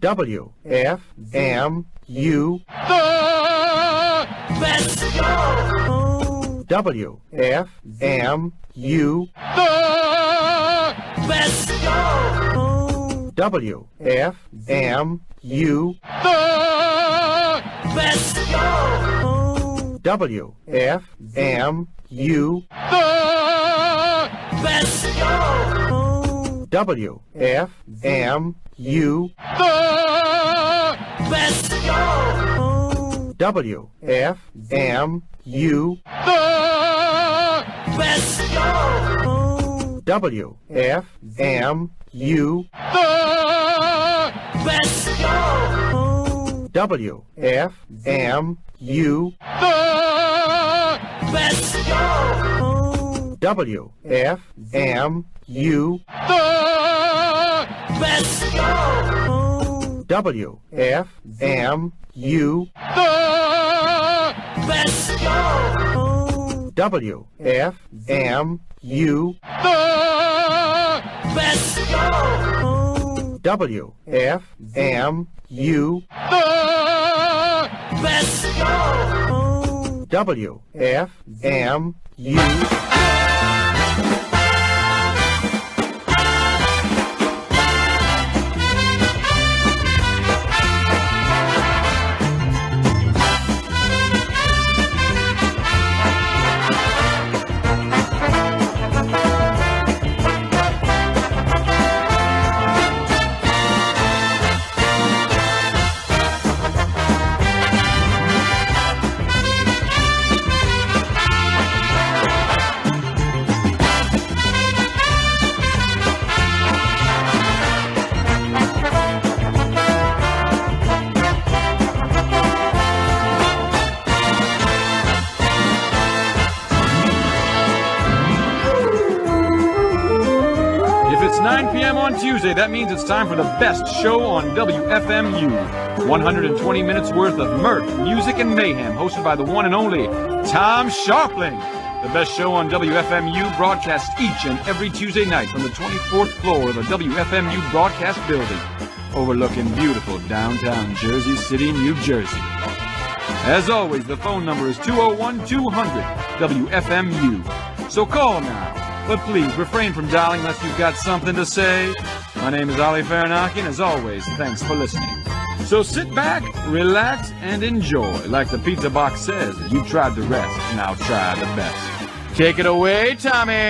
WFMU. The best show. WFMU. The best show. WFMU. The best show. WFMU. The best show. WFMU. The best show. WFMU. The best show. WFMU. The best show. WFMU. The best show. WFMU. The best show. WFMU. The best show. WFMU. The best show. WFMU. The best show. WFMU. It's 9 p.m. on Tuesday. That means it's time for the best show on WFMU. 120 minutes worth of mirth, music, and mayhem, hosted by the one and only Tom Scharpling. The best show on WFMU broadcasts each and every Tuesday night from the 24th floor of the WFMU broadcast building, overlooking beautiful downtown Jersey City, New Jersey. As always, the phone number is 201-200-WFMU. So call now. But please, refrain from dialing unless you've got something to say. My name is Ali Farinaki, and as always, thanks for listening. So sit back, relax, and enjoy. Like the pizza box says, you tried the rest, now try the best. Take it away, Tommy!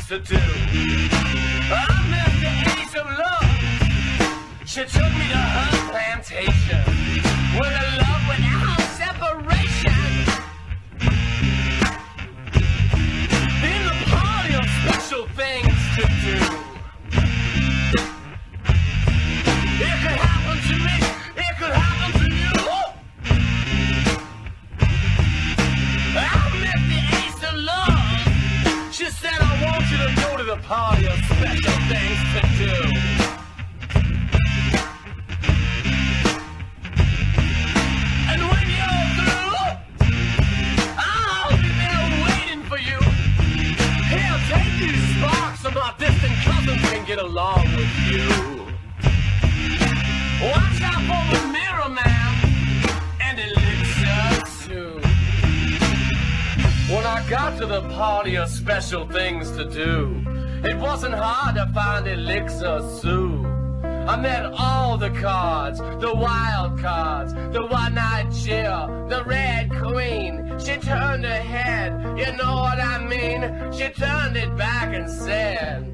To do. I met the ace of love. She took me to her plantation with a love without separation. In the party of special things to do. It could happen to me. It could happen to you. I met the ace of love. She said, I want you to go to the party of special things to do. And when you're through, I'll be there waiting for you. Here, take these sparks so my distant cousins can get along with you. Watch out for the mirror man and elixir too. When I got to the party of special things to do, it wasn't hard to find Elixir Sue. I met all the cards, the wild cards, the one-eyed chill, the red queen. She turned her head, you know what I mean? She turned it back and said,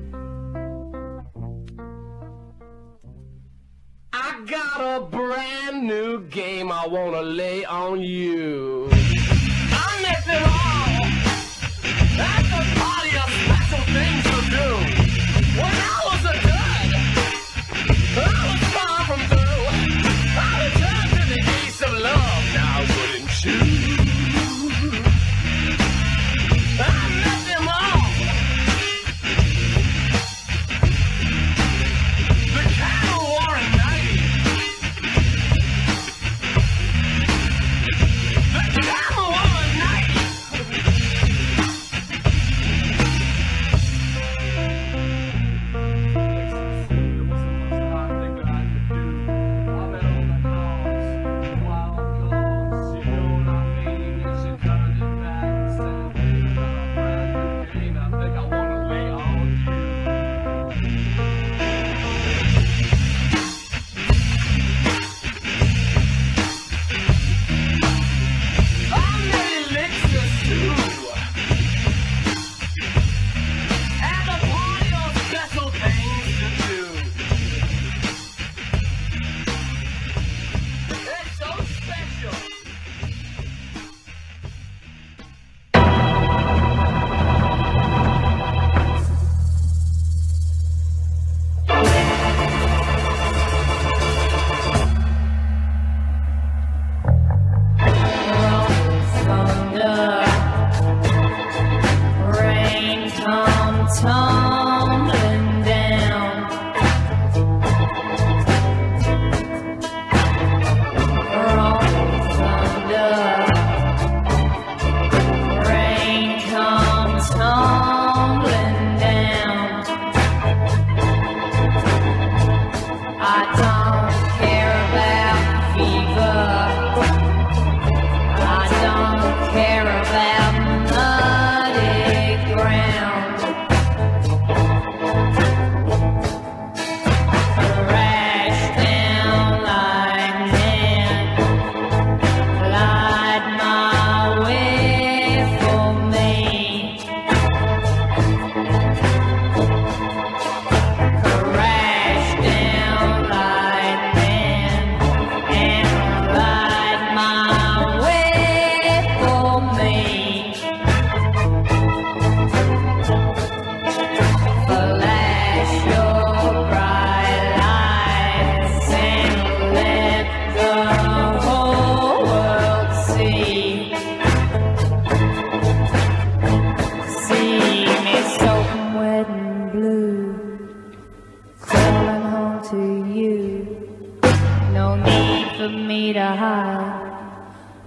I got a brand new game I wanna lay on you. I met them all at the party of special things to do. When I was a dud, I was far from through. I returned to the east of love, now wouldn't you? I met them all. The cattle wore a 90. The cattle wore a 90.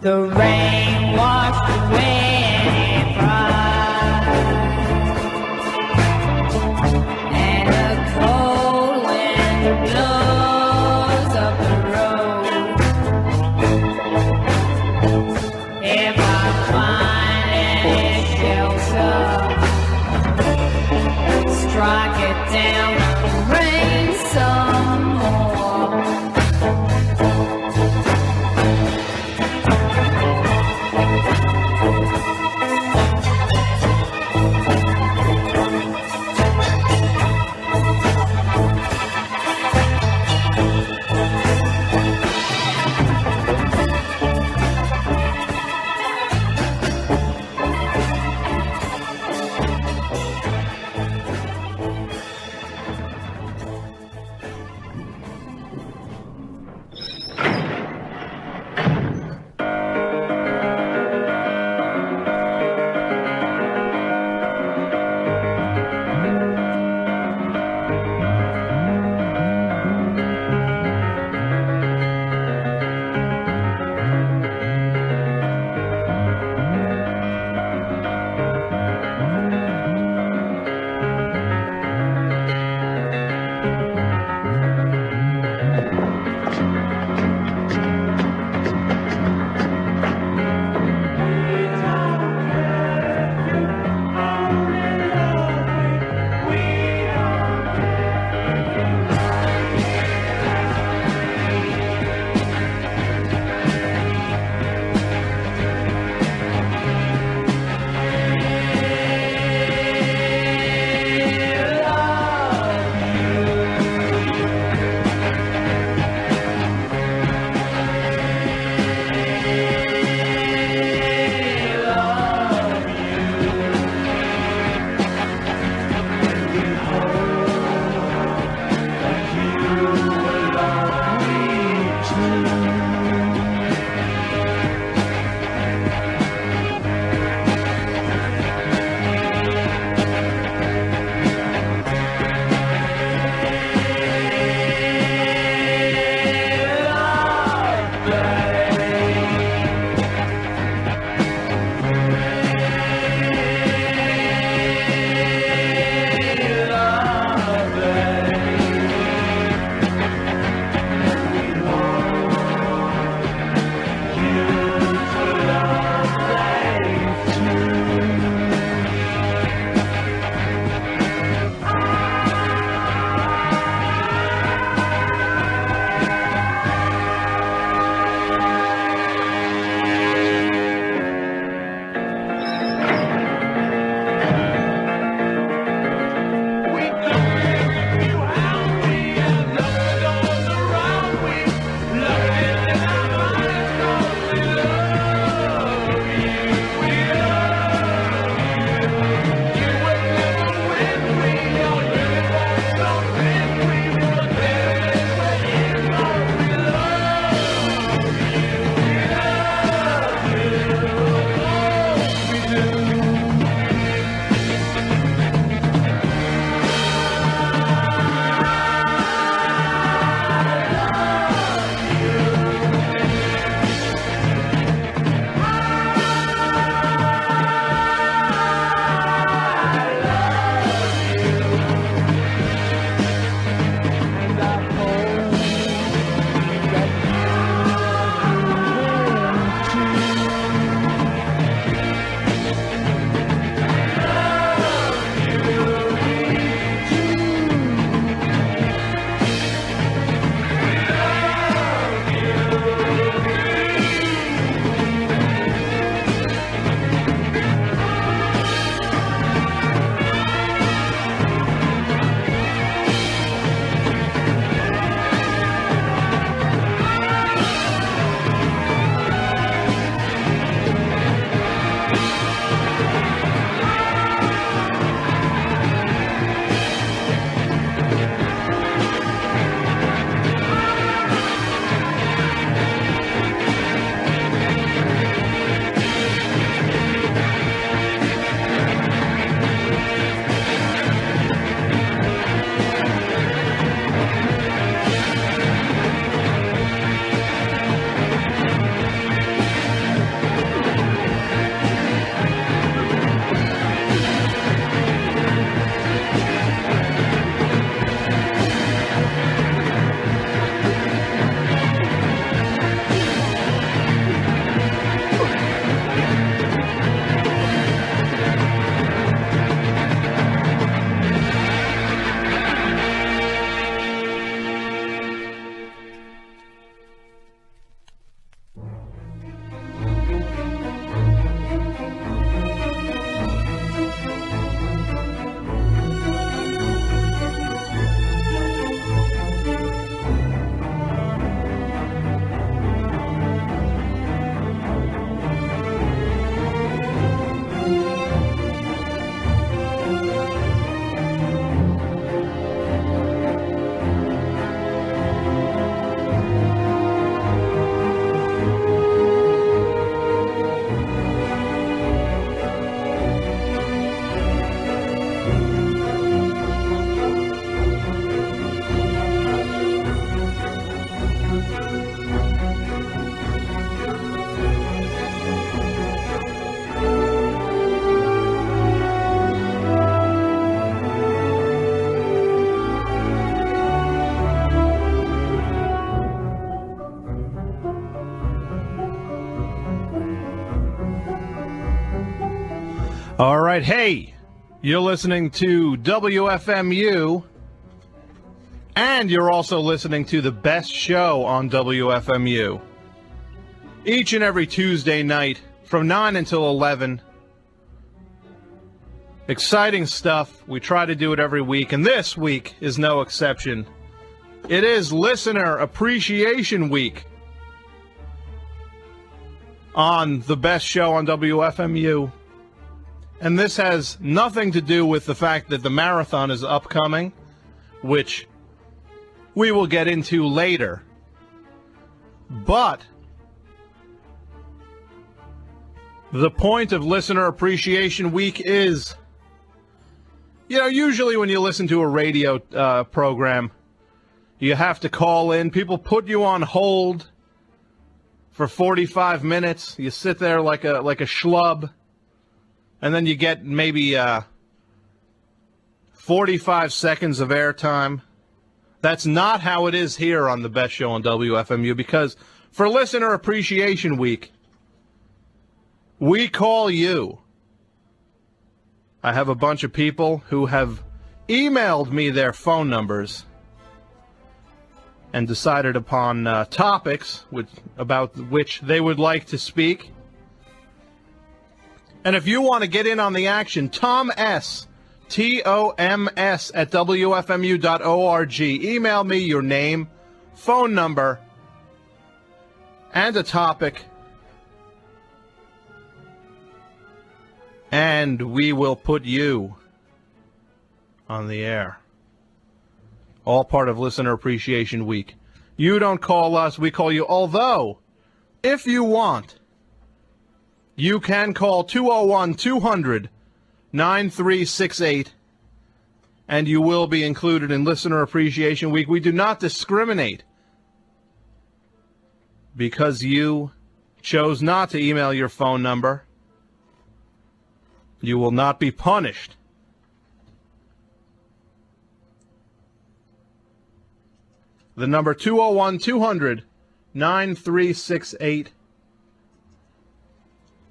The rain washed away any pride, and a cold wind blows up the road. If I find any shelter, strike it down, rain some more. All right, hey, you're listening to WFMU, and you're also listening to the best show on WFMU. Each and every Tuesday night from 9 until 11. Exciting stuff. We try to do it every week, and this week is no exception. It is Listener Appreciation Week on the best show on WFMU. And this has nothing to do with the fact that the marathon is upcoming, which we will get into later. But the point of Listener Appreciation Week is, usually when you listen to a radio program, you have to call in. People put you on hold for 45 minutes. You sit there like a schlub. And then you get maybe 45 seconds of airtime. That's not how it is here on the best show on WFMU, because for Listener Appreciation Week, we call you. I have a bunch of people who have emailed me their phone numbers and decided upon topics about which they would like to speak. And if you want to get in on the action, Tom S., T-O-M-S at WFMU.org. Email me your name, phone number, and a topic, and we will put you on the air. All part of Listener Appreciation Week. You don't call us, we call you. Although, if you want, you can call 201-200-9368, and you will be included in Listener Appreciation Week. We do not discriminate because you chose not to email your phone number. You will not be punished. The number 201-200-9368.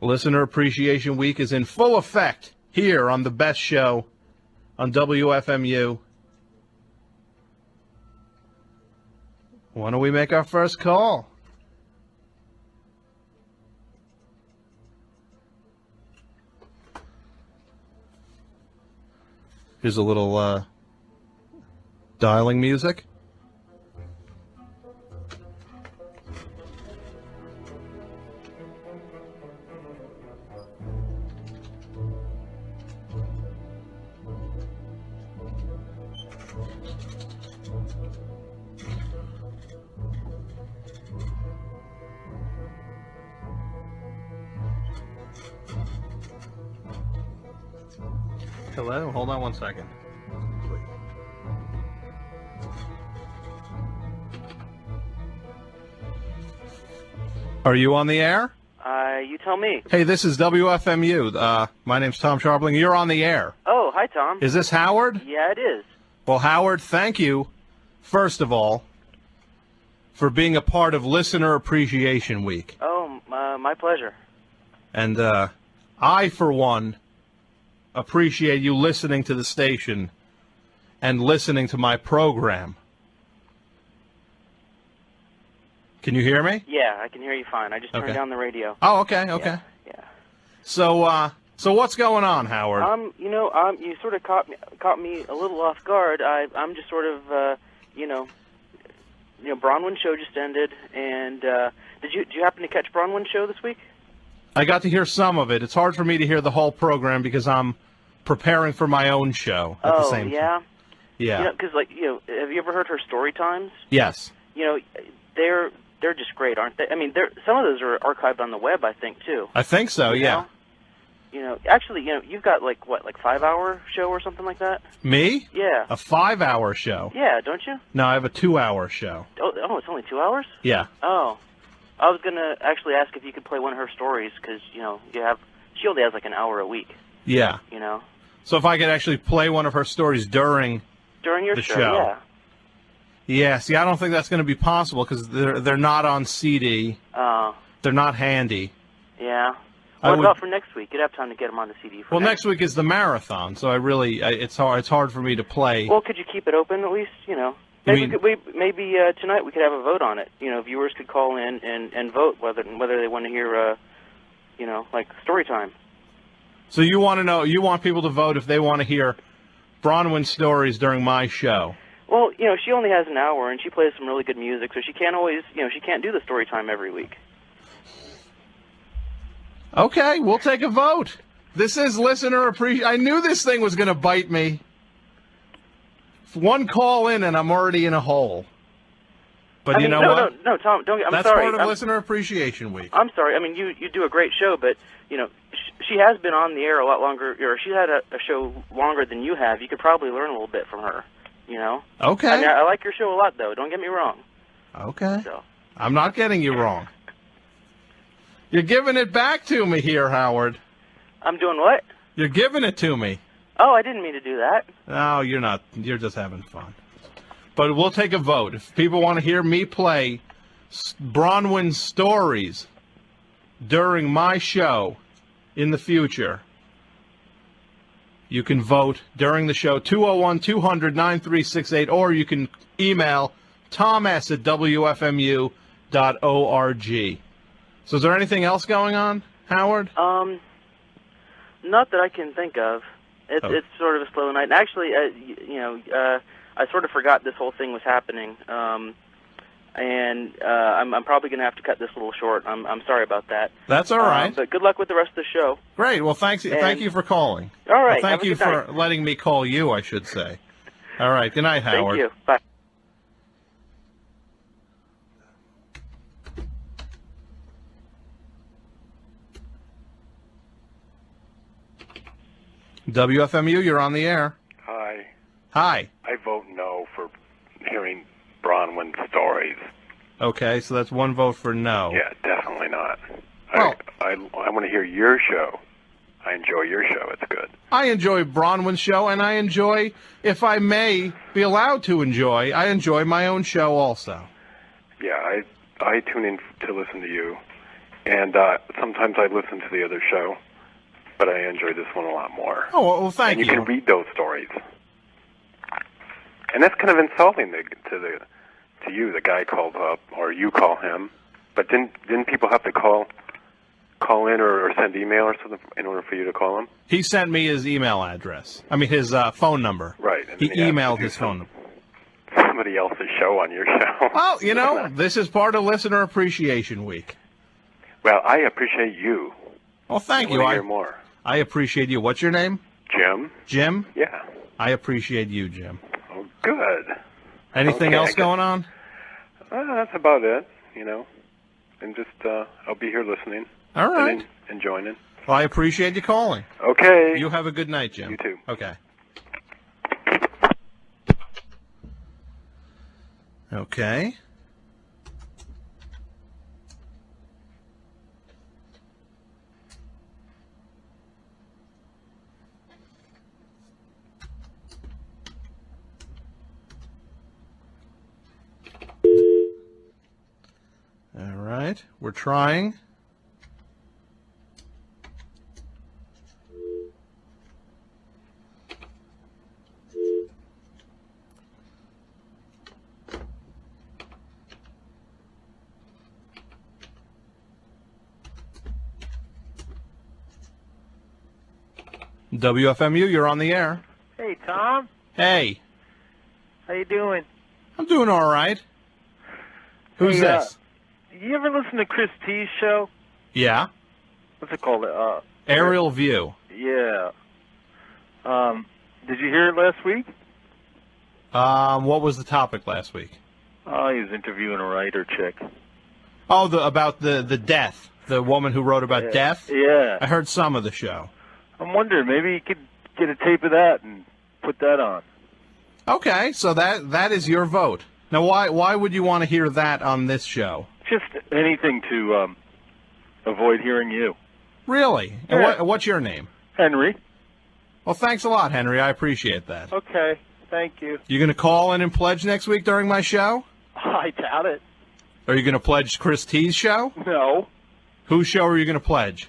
Listener Appreciation Week is in full effect here on the best show on WFMU. Why don't we make our first call? Here's a little dialing music. Hello? Hold on one second. Are you on the air? You tell me. Hey, this is WFMU. My name's Tom Scharpling. You're on the air. Oh, hi, Tom. Is this Howard? Yeah, it is. Well, Howard, thank you, first of all, for being a part of Listener Appreciation Week. Oh, my pleasure. And I, for one, appreciate you listening to the station and listening to my program. Can you hear me? Yeah, I can hear you fine. I just turned down the radio. Oh, okay. Yeah. So what's going on, Howard? You sort of caught me a little off guard. I'm just sort of, Bronwyn's show just ended, and did you happen to catch Bronwyn's show this week? I got to hear some of it. It's hard for me to hear the whole program because I'm preparing for my own show at the same time. Yeah. Because have you ever heard her story times? Yes. They're just great, aren't they? I mean, some of those are archived on the web, I think, too. I think so. Yeah. Actually, you've got like 5-hour show or something like that. Me? Yeah. A 5-hour show. Yeah, don't you? No, I have a 2-hour show. Oh, it's only 2 hours? Yeah. Oh, I was gonna actually ask if you could play one of her stories because she only has like an hour a week. Yeah. So if I could actually play one of her stories during your the show. Yeah. Yeah. See, I don't think that's going to be possible because they're not on CD. Oh. They're not handy. Yeah. What about for next week? You'd have time to get them on the CD. Well, next week is the marathon, so it's hard for me to play. Well, could you keep it open at least? Maybe tonight we could have a vote on it. Viewers could call in and vote whether they want to hear, like story time. So you want people to vote if they want to hear Bronwyn stories during my show. Well, she only has an hour, and she plays some really good music, so she can't always, she can't do the story time every week. Okay, we'll take a vote. This is listener appreciation. I knew this thing was going to bite me. One call in, and I'm already in a hole. But you know what? No, Tom, don't. I'm That's sorry. That's part of Listener Appreciation Week. I'm sorry. I mean, you do a great show, but she has been on the air a lot longer, or she had a show longer than you have. You could probably learn a little bit from her. Okay. I mean, I like your show a lot, though. Don't get me wrong. Okay. So. I'm not getting you wrong. You're giving it back to me here, Howard. I'm doing what? You're giving it to me. Oh, I didn't mean to do that. No, you're not. You're just having fun. But we'll take a vote. If people want to hear me play Bronwyn stories during my show in the future, you can vote during the show, 201-200-9368, or you can email thomas@wfmu.org. So is there anything else going on, Howard? Not that I can think of. It's sort of a slow night. And actually, I sort of forgot this whole thing was happening, and I'm probably going to have to cut this a little short. I'm sorry about that. That's all right. But good luck with the rest of the show. Great. Well, thank you for calling. All right. Well, thank you for letting me call you, I should say. All right. Good night, Howard. Thank you. Bye. WFMU, you're on the air. Hi. Hi. I vote no for hearing Bronwyn stories. Okay, so that's one vote for no. Yeah, definitely not. Well, I want to hear your show. I enjoy your show. It's good. I enjoy Bronwyn's show, and I enjoy, if I may be allowed to enjoy, I enjoy my own show also. Yeah, I tune in to listen to you, and sometimes I listen to the other show, but I enjoy this one a lot more. Oh, well, thank you. And you can read those stories. And that's kind of insulting to you. The guy called up, or you call him. But didn't people have to call in or send email or something in order for you to call him? He sent me his email address. I mean, his phone number. Right. He emailed his phone number. Somebody else's show on your show. Well, this is part of Listener Appreciation Week. Well, I appreciate you. Well, thank you. I want to hear more. I appreciate you. What's your name? Jim. Jim? Yeah. I appreciate you, Jim. Oh, good. Anything else going on? That's about it, And just, I'll be here listening. All right. And joining. Well, I appreciate you calling. Okay. You have a good night, Jim. You too. Okay. Okay. All right. We're trying. WFMU, you're on the air. Hey, Tom. Hey. How you doing? I'm doing all right. Who's this? You ever listen to Chris T's show? Yeah. What's it called? Aerial View. Yeah. Did you hear it last week? What was the topic last week? Oh, he was interviewing a writer chick. Oh, about the death. The woman who wrote about death? Yeah. I heard some of the show. I'm wondering, maybe you could get a tape of that and put that on. Okay, so that is your vote. Now, why would you want to hear that on this show? Just anything to avoid hearing you. Really? Yeah. And what's your name? Henry. Well, thanks a lot, Henry. I appreciate that. Okay, thank you. You going to call in and pledge next week during my show? I doubt it. Are you going to pledge Chris T's show? No. Whose show are you going to pledge?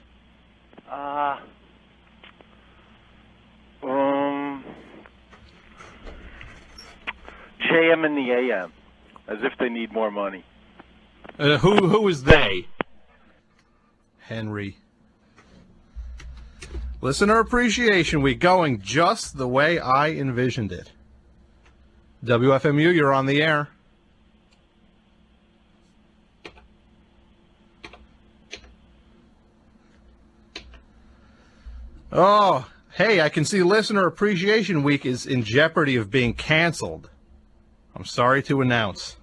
JM and the AM, as if they need more money. Who is they? Henry. Listener Appreciation Week going just the way I envisioned it. WFMU, you're on the air. Oh, hey, I can see Listener Appreciation Week is in jeopardy of being canceled. I'm sorry to announce.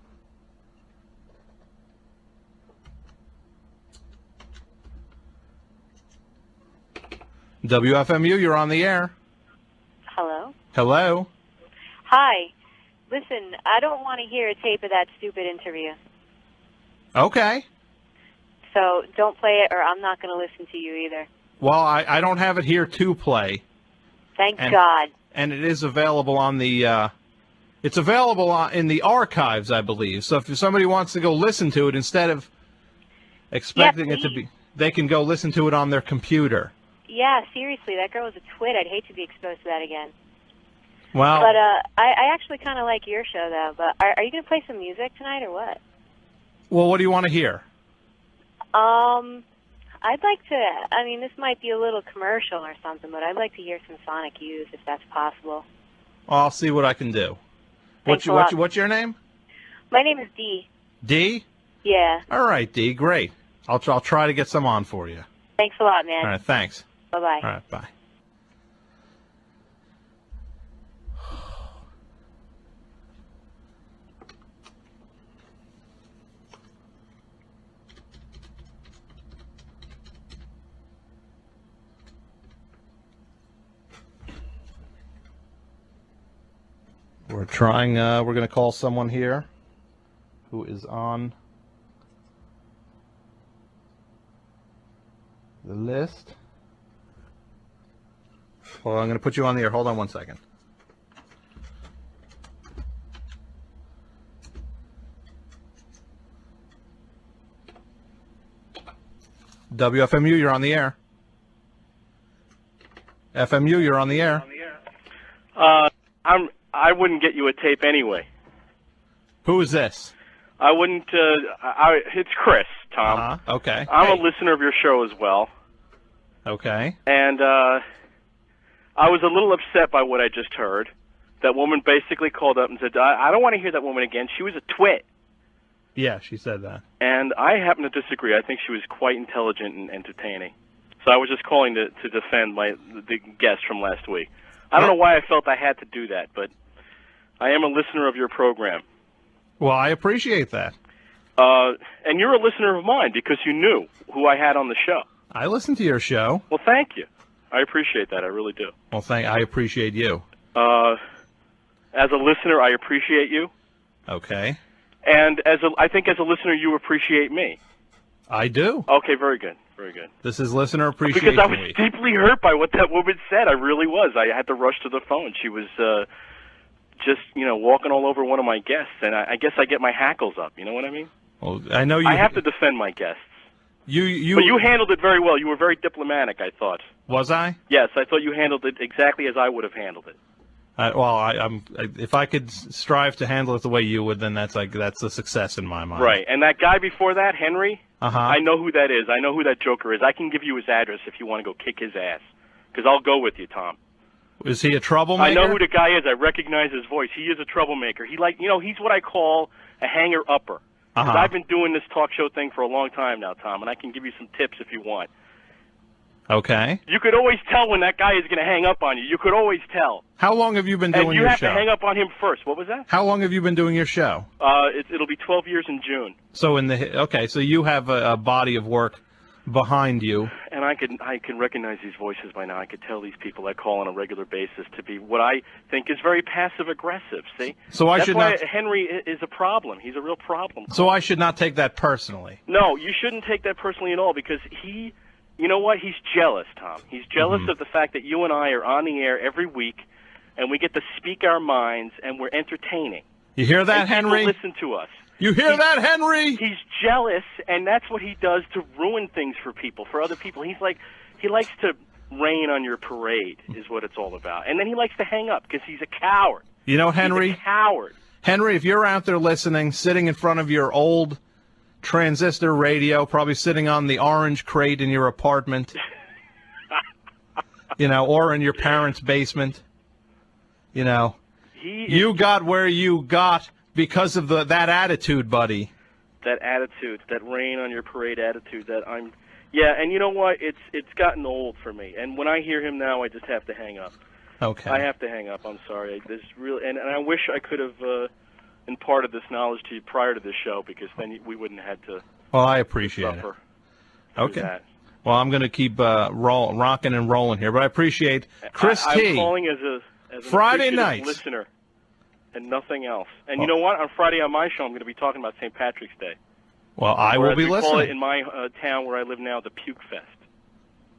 WFMU, you're on the air. Hello? Hello? Hi. Listen, I don't want to hear a tape of that stupid interview. Okay. So don't play it or I'm not going to listen to you either. Well, I don't have it here to play. Thank God. And it is available on the, it's available in the archives, I believe. So if somebody wants to go listen to it instead of expecting it to be, they can go listen to it on their computer. Yeah, seriously, that girl was a twit. I'd hate to be exposed to that again. Well, But I actually kind of like your show, though. But are you going to play some music tonight or what? well, what do you want to hear? I'd like to, I mean, this might be a little commercial or something, but I'd like to hear some Sonic Youth if that's possible. Well, I'll see what I can do. Thanks a lot. What's your name? My name is Dee. Dee? Yeah. All right, Dee, great. I'll try to get some on for you. Thanks a lot, man. All right, thanks. Bye-bye. All right, bye. We're trying, we're going to call someone here who is on the list. Well, I'm going to put you on the air. Hold on one second. WFMU, you're on the air. FMU, you're on the air. I wouldn't get you a tape anyway. Who is this? I wouldn't. It's Chris, Tom. Okay. I'm a listener of your show as well. Okay. And I was a little upset by what I just heard. That woman basically called up and said, I don't want to hear that woman again. She was a twit. Yeah, she said that. And I happen to disagree. I think she was quite intelligent and entertaining. So I was just calling to defend the guest from last week. I don't know why I felt I had to do that, but I am a listener of your program. Well, I appreciate that. And you're a listener of mine because you knew who I had on the show. I listen to your show. Well, thank you. I appreciate that. I really do. Well, I appreciate you. As a listener, I appreciate you. Okay. And I think as a listener, you appreciate me. I do. Okay, very good. Very good. This is Listener Appreciation Because I was Week. deeply hurt by what that woman said. I really was. I had to rush to the phone. She was just, walking all over one of my guests, and I guess I get my hackles up. You know what I mean? Well, I know you. I have to defend my guests. But you handled it very well. You were very diplomatic, I thought. Was I? Yes, I thought you handled it exactly as I would have handled it. If I could strive to handle it the way you would, then that's a success in my mind. Right. And that guy before that, Henry, Uh-huh. I know who that is. I know who that joker is. I can give you his address if you want to go kick his ass. Because I'll go with you, Tom. Is he a troublemaker? I know who the guy is. I recognize his voice. He is a troublemaker. He's what I call a hanger-upper. Because I've been doing this talk show thing for a long time now, Tom, and I can give you some tips if you want. Okay. You could always tell when that guy is going to hang up on you. You could always tell. How long have you been doing your show? And you have to hang up on him first. What was that? How long have you been doing your show? It'll be 12 years in June. So so you have a body of work behind you. And I can recognize these voices by now. I could tell these people that call on a regular basis to be what I think is very passive-aggressive, see? So That's why Henry is a problem. He's a real problem. So I should not take that personally. No, you shouldn't take that personally at all because you know what? He's jealous, Tom. He's jealous of the fact that you and I are on the air every week and we get to speak our minds and we're entertaining. You hear that, and Henry? People listen to us. You hear that, Henry? He's jealous, and that's what he does to ruin things for people, for other people. He's like, he likes to rain on your parade is what it's all about. And then he likes to hang up because he's a coward. You know, Henry? He's a coward. Henry, if you're out there listening, sitting in front of your old transistor radio, probably sitting on the orange crate in your apartment, or in your parents' basement, you got where you got because of that attitude, buddy. That attitude, that rain on your parade attitude that I'm... Yeah, and you know what? It's gotten old for me. And when I hear him now, I just have to hang up. Okay. I have to hang up. I'm sorry. This really, and I wish I could have imparted this knowledge to you prior to this show, because then we wouldn't have had to. Well, I appreciate it. Okay. That. Well, I'm going to keep rocking and rolling here, but I appreciate Chris T. I'm calling as a Friday night listener, and nothing else. And you know what? On Friday on my show, I'm going to be talking about St. Patrick's Day. Well, I will be listening. listening. Call it in my town where I live now, the Puke Fest.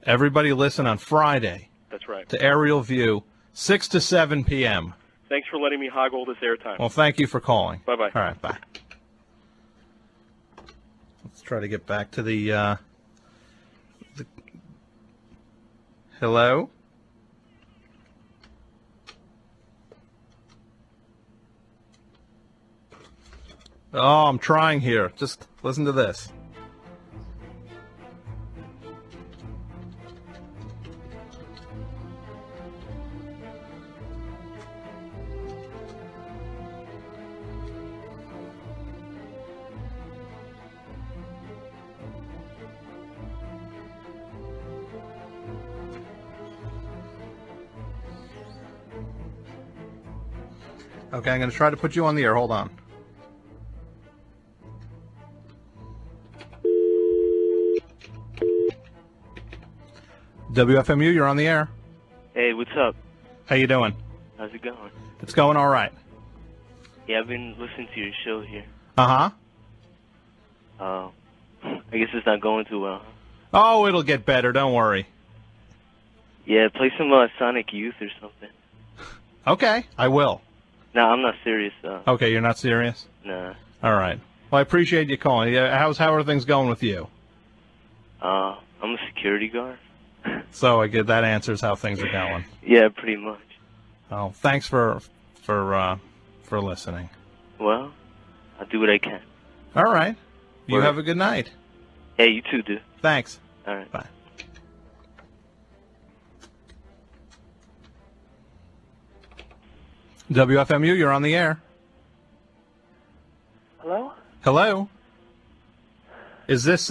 Everybody listen on Friday. That's right. To Aerial View, 6 to 7 p.m. Thanks for letting me hog all this airtime. Well, thank you for calling. Bye-bye. All right, bye. Let's try to get back to the hello? Oh, I'm trying here. Just listen to this. Okay, I'm going to try to put you on the air. Hold on. WFMU, you're on the air. Hey, what's up? How you doing? How's it going? It's going all right. Yeah, I've been listening to your show here. Uh-huh. I guess it's not going too well. Oh, it'll get better. Don't worry. Yeah, play some Sonic Youth or something. Okay, I will. No, I'm not serious, though. Okay, you're not serious? Nah. All right. Well, I appreciate you calling. How are things going with you? I'm a security guard. So I get that answers how things are going. Yeah, pretty much. Oh, thanks for listening. Well, I'll do what I can. All right. You have a good night. Hey, you too, dude. Thanks. All right. Bye. WFMU, you're on the air. Hello? Hello? Is this,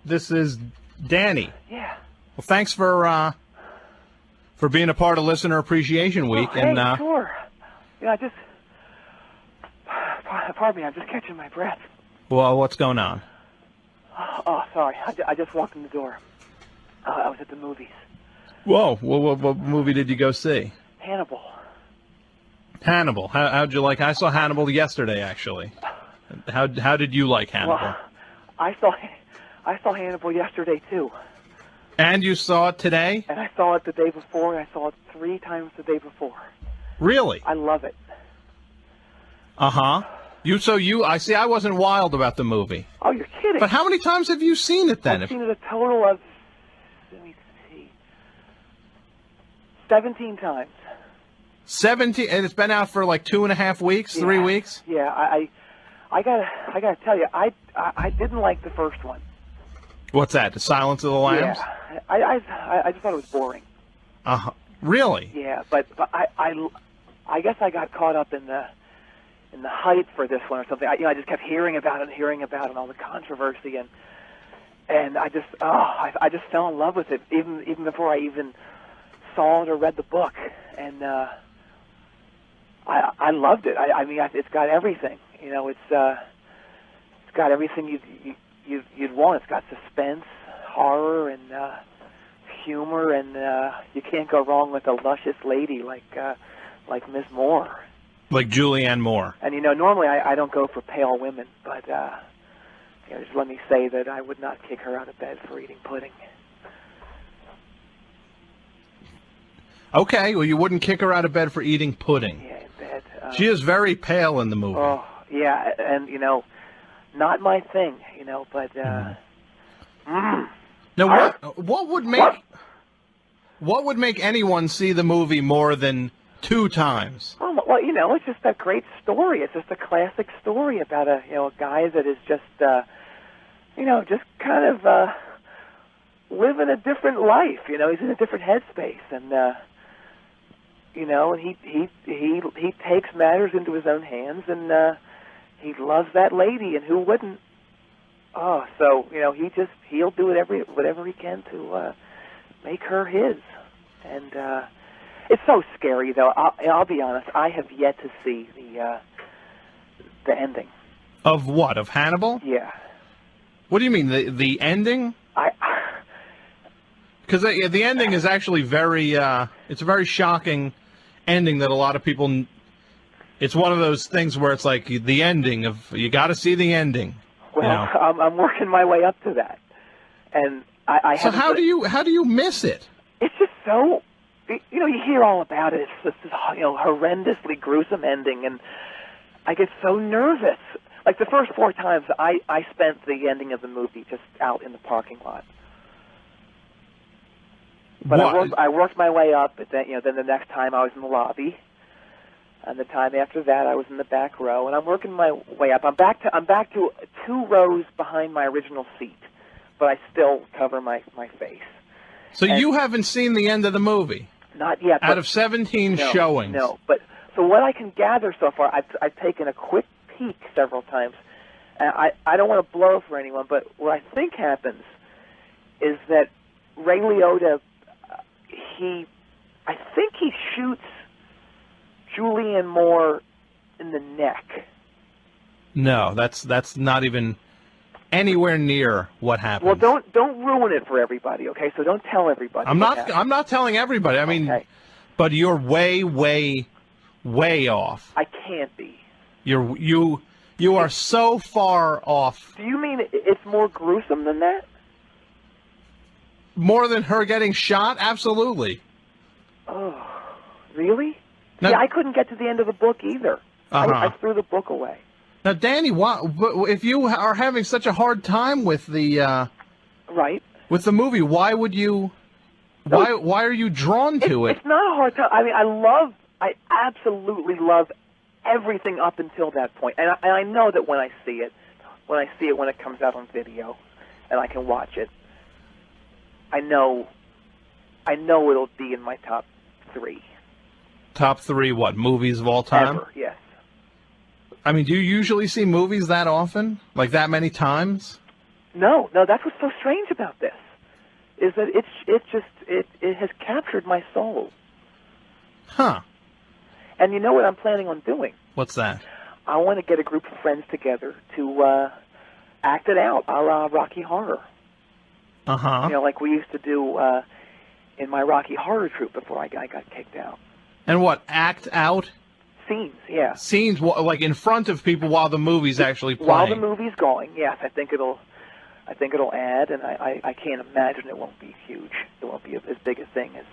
this is Danny. Yeah. Well, thanks for being a part of Listener Appreciation Week. Oh, hey, sure. Yeah, pardon me, I'm just catching my breath. Well, what's going on? Oh, sorry. I just walked in the door. I was at the movies. Whoa. What movie did you go see? Hannibal. Hannibal. How'd you like? I saw Hannibal yesterday, actually. How did you like Hannibal? Well, I saw Hannibal yesterday too. And you saw it today? And I saw it the day before, and I saw it 3 times the day before. Really? I love it. Uh-huh. I see, I wasn't wild about the movie. Oh, you're kidding. But how many times have you seen it then? I've seen it a total of, let me see, 17 times. 17, and it's been out for like 2.5 weeks, 3 weeks? Yeah, I gotta tell you, I didn't like the first one. What's that? The Silence of the Lambs? Yeah, I just thought it was boring. Really? Yeah, but I guess I got caught up in the hype for this one or something. I just kept hearing about it and all the controversy, and I just fell in love with it even before I even saw it or read the book, and I loved it. I mean, it's got everything. You know, it's got everything you'd want. It's got suspense, horror, and humor, and you can't go wrong with a luscious lady like Miss Moore. Like Julianne Moore. And normally I don't go for pale women, but just let me say that I would not kick her out of bed for eating pudding. Okay, well, you wouldn't kick her out of bed for eating pudding. Yeah, in bed. She is very pale in the movie. Oh, yeah, and not my thing, but Now, what would make anyone see the movie more than 2 times? Well, you know, it's just a great story. It's just a classic story about a guy that is just just kind of living a different life. You know, he's in a different headspace, and and he takes matters into his own hands, and he loves that lady, and who wouldn't? Oh, so he'll do whatever he can to make her his, and it's so scary though. I'll be honest, I have yet to see the ending. Of what? Of Hannibal? Yeah. What do you mean the ending? Because the ending is actually it's a very shocking ending that a lot of people. It's one of those things where it's like the ending of you got to see the ending. Well, I'm working my way up to that, and I. So how do you miss it? It's just so, you hear all about it. It's just this horrendously gruesome ending, and I get so nervous. Like the first 4 times, I spent the ending of the movie just out in the parking lot. But I worked my way up. But then the next time I was in the lobby. And the time after that, I was in the back row, and I'm working my way up. I'm back to 2 rows behind my original seat, but I still cover my face. So you haven't seen the end of the movie? Not yet. Out of 17 showings? No, but so what I can gather so far, I've taken a quick peek several times. And I don't want to blow for anyone, but what I think happens is that Ray Liotta, I think he shoots Julianne Moore in the neck. No, that's not even anywhere near what happened. Well, don't ruin it for everybody, okay? So don't tell everybody. I'm not telling everybody. I mean, but you're way, way, way off. I can't be. You are so far off. Do you mean it's more gruesome than that? More than her getting shot? Absolutely. Oh, really? Now, I couldn't get to the end of the book either. I threw the book away. Now, Danny, if you are having such a hard time with the with the movie, why would you? Why are you drawn to it? It's not a hard time. I mean, I absolutely love everything up until that point, and I know that when I see it when it comes out on video, and I can watch it, I know it'll be in my top 3. Top 3 what? Movies of all time? Ever, yes. I mean, do you usually see movies that often? Like that many times? No, that's what's so strange about this. Is that it has captured my soul. Huh. And you know what I'm planning on doing? What's that? I want to get a group of friends together to act it out, a la Rocky Horror. Uh-huh. Like we used to do in my Rocky Horror troupe before I got kicked out. And what, act out? Scenes, yeah. Scenes, like in front of people while the movie's actually playing? While the movie's going, yes. I think it'll add, and I can't imagine it won't be huge. It won't be as big a thing as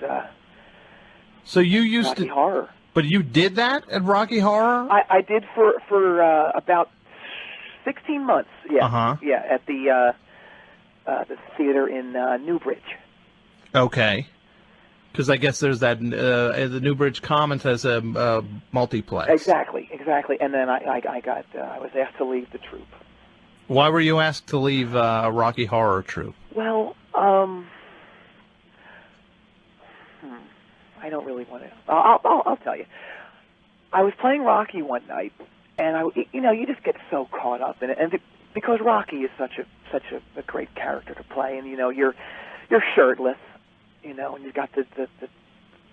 so you used Rocky Horror. But you did that at Rocky Horror? I did for about 16 months, yeah. Uh-huh. Yeah, at the theater in Newbridge. Okay. Because I guess there's that, the Newbridge Commons has a multiplex. Exactly. And then I was asked to leave the troupe. Why were you asked to leave a Rocky Horror troupe? Well, I don't really want to. I'll tell you. I was playing Rocky one night, and you just get so caught up in it, and because Rocky is such a great character to play, and you're shirtless. And you've got the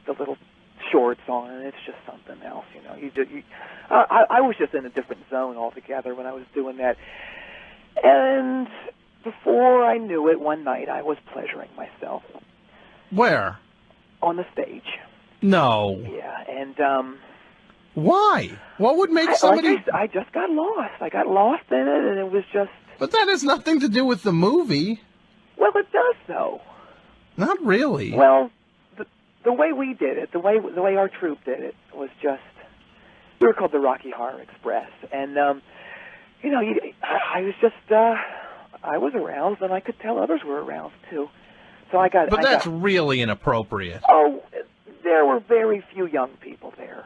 little shorts on, and it's just something else. I was just in a different zone altogether when I was doing that. And before I knew it, one night I was pleasuring myself. Where? On the stage. No. Yeah, and why? What would make somebody? I just got lost. I got lost in it, and it was just. But that has nothing to do with the movie. Well, it does, though. Not really. Well, the way we did it, the way our troupe did it, was just we were called the Rocky Horror Express, and I was just I was aroused, and I could tell others were aroused too. So I got. But that's really inappropriate. Oh, there were very few young people there.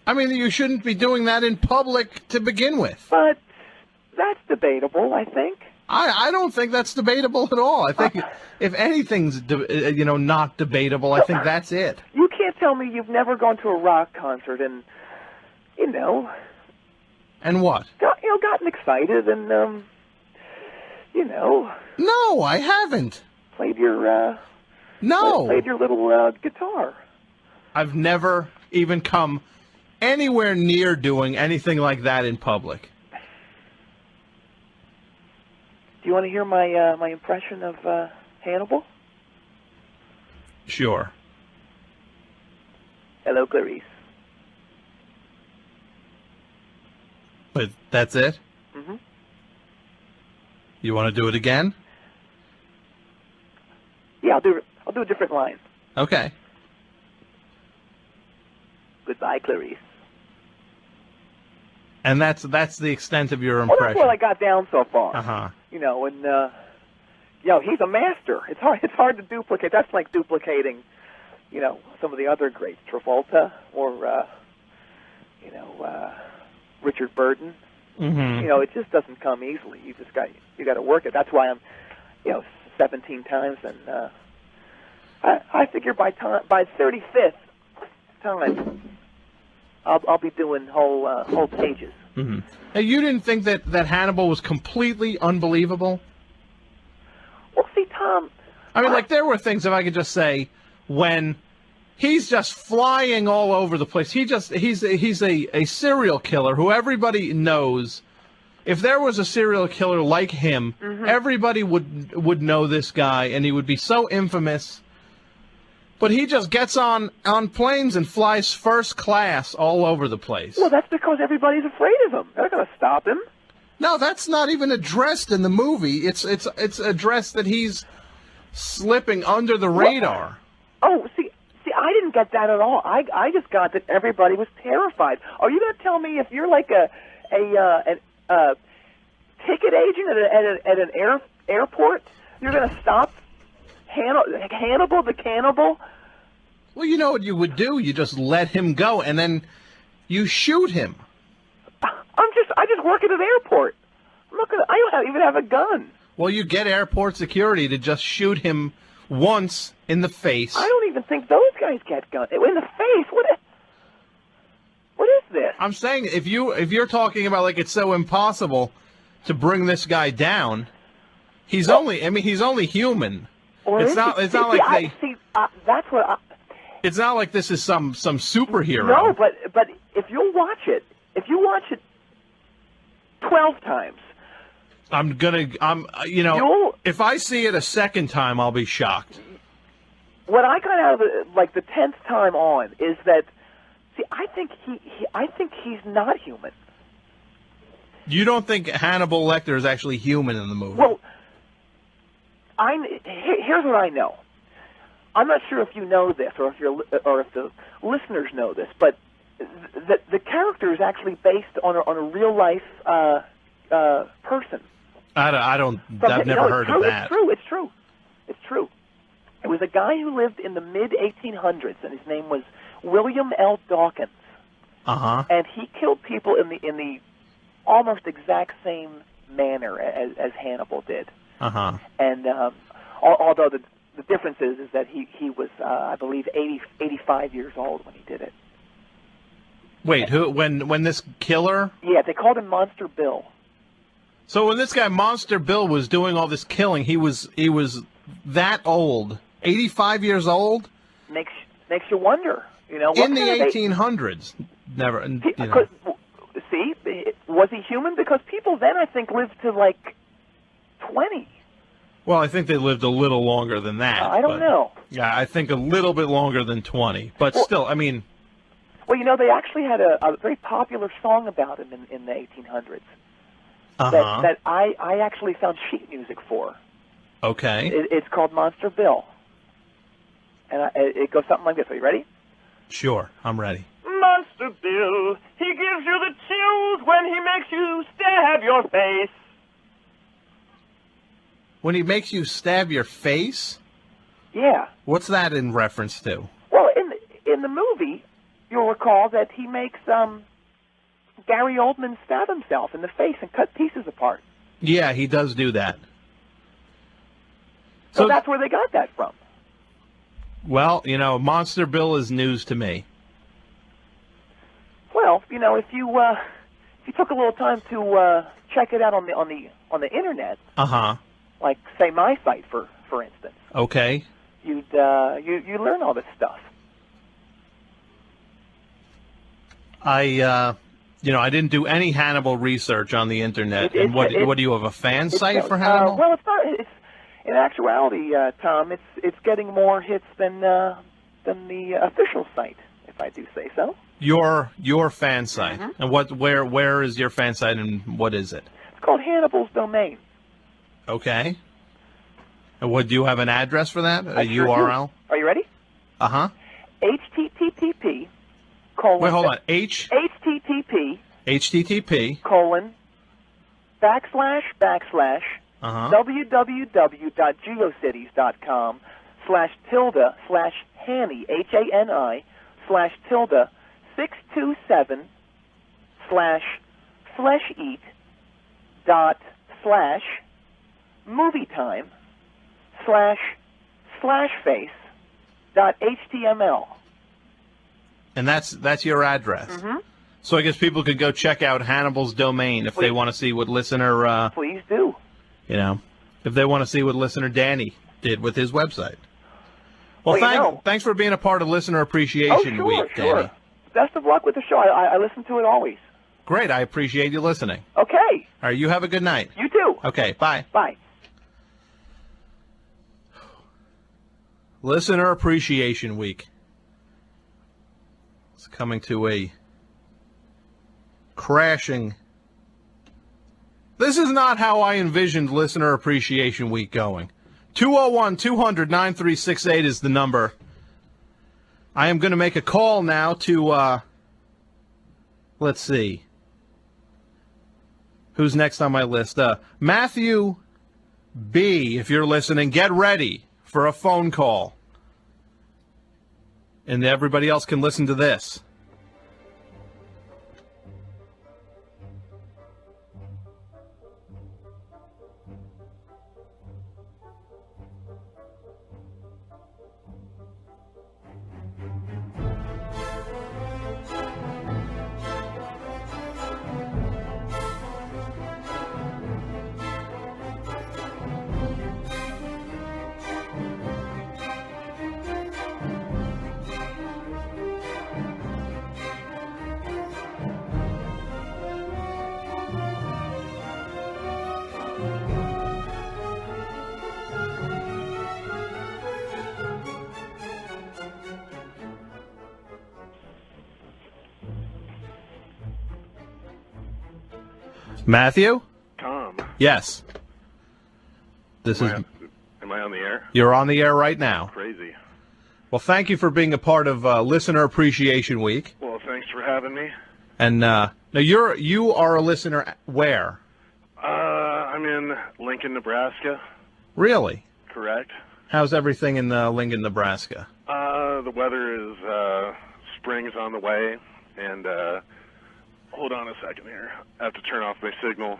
I mean, you shouldn't be doing that in public to begin with. But that's debatable, I think. I don't think that's debatable at all. I think if anything's not debatable, I think that's it. You can't tell me you've never gone to a rock concert and And what? Gotten excited and No, I haven't. Played your No. Played your little guitar. I've never even come anywhere near doing anything like that in public. Do you want to hear my my impression of Hannibal? Sure. Hello, Clarice. But that's it? Mm-hmm. You want to do it again? Yeah, I'll do a different line. Okay. Goodbye, Clarice. And that's the extent of your Well, impression. that's what I got down so far. Uh-huh. And he's a master. It's hard to duplicate. That's like duplicating, some of the other greats, Travolta or Richard Burton. Mm-hmm. It just doesn't come easily. You got to work it. That's why I'm 17 times, and I figure by 35th time I'll be doing whole pages. Mm-hmm. Now, you didn't think that Hannibal was completely unbelievable? Well, see, Tom, I mean, there were things, if I could just say, when he's just flying all over the place. He's a serial killer who everybody knows. If there was a serial killer like him, everybody would know this guy, and he would be so infamous. But he just gets on planes and flies first class all over the place. Well, that's because everybody's afraid of him. They're going to stop him. No, that's not even addressed in the movie. It's addressed that he's slipping under the radar. Oh, see, I didn't get that at all. I just got that everybody was terrified. Are you going to tell me if you're like a ticket agent at an airport, you're going to stop Hannibal the cannibal? Well, you know what you would do? You just let him go, and then you shoot him. I just work at an airport. I don't even have a gun. Well, you get airport security to just shoot him once in the face. I don't even think those guys get guns. In the face? What is this? I'm saying if you're talking about it's so impossible to bring this guy down, he's only human. It's not like that's what. It's not like this is some superhero. No, but if you watch it 12 times, if I see it a second time, I'll be shocked. What I got out of it, the 10th time on, is that I think he's not human. You don't think Hannibal Lecter is actually human in the movie? Well, here's what I know. I'm not sure if you know this or if the listeners know this, but the character is actually based on a real life person. I've never heard of that. It's true. It was a guy who lived in the mid 1800s, and his name was William L. Dawkins. Uh-huh. And he killed people in the almost exact same manner as Hannibal did. Uh-huh. And although the difference is that he was, I believe, 85 years old when he did it. Wait, when this killer? Yeah, they called him Monster Bill. So when this guy Monster Bill was doing all this killing, he was that old, 85 years old. Makes you wonder, in the 1800s, never. See, was he human? Because people then, I think, lived to 20. Well, I think they lived a little longer than that. I don't know. Yeah, I think a little bit longer than 20. But still, I mean... Well, they actually had a very popular song about him in the 1800s that I actually found sheet music for. Okay. It's called Monster Bill. And it goes something like this. Are you ready? Sure, I'm ready. Monster Bill, he gives you the chills when he makes you stab your face. When he makes you stab your face? Yeah. What's that in reference to? Well, in the movie, you'll recall that he makes Gary Oldman stab himself in the face and cut pieces apart. Yeah, he does do that. So that's where they got that from. Well, Monster Bill is news to me. Well, if you took a little time to check it out on the internet, like say my site for instance, Okay. you learn all this stuff. I didn't do any Hannibal research on the internet. And what do you have, a fan site for Hannibal? Well, it's not. In actuality, Tom, it's getting more hits than the official site, if I do say so. Your fan site. And where is your fan site and what is it? It's called Hannibal's Domain. Okay. And do you have an address for that? A sure URL? do. Are you ready? HTTP : Wait, hold on. HTTP : www.geocities.com/Hanny HANI/HANI/Tilda/627/movietime/face.html. And that's your address. So I guess people could go check out Hannibal's Domain if they want to see what listener. Please do. If they want to see what listener Danny did with his website. Well, thanks for being a part of Listener Appreciation Week, Danny. Best of luck with the show. I listen to it always. Great. I appreciate you listening. Okay. All right. You have a good night. You too. Okay. Bye. Bye. Listener Appreciation Week. It's coming to a crashing. This is not how I envisioned Listener Appreciation Week going. 201-200-9368 is the number. I am going to make a call now to, let's see. Who's next on my list? Matthew B., if you're listening, get ready for a phone call. And everybody else can listen to this. Matthew? Tom. Yes. Am I on the air? You're on the air right now. Crazy. Well, thank you for being a part of Listener Appreciation Week. Well, thanks for having me. And now you are a listener where? I'm in Lincoln, Nebraska. Really? Correct. How's everything in Lincoln, Nebraska? The weather is spring's on the way, and hold on a second here. I have to turn off my signal.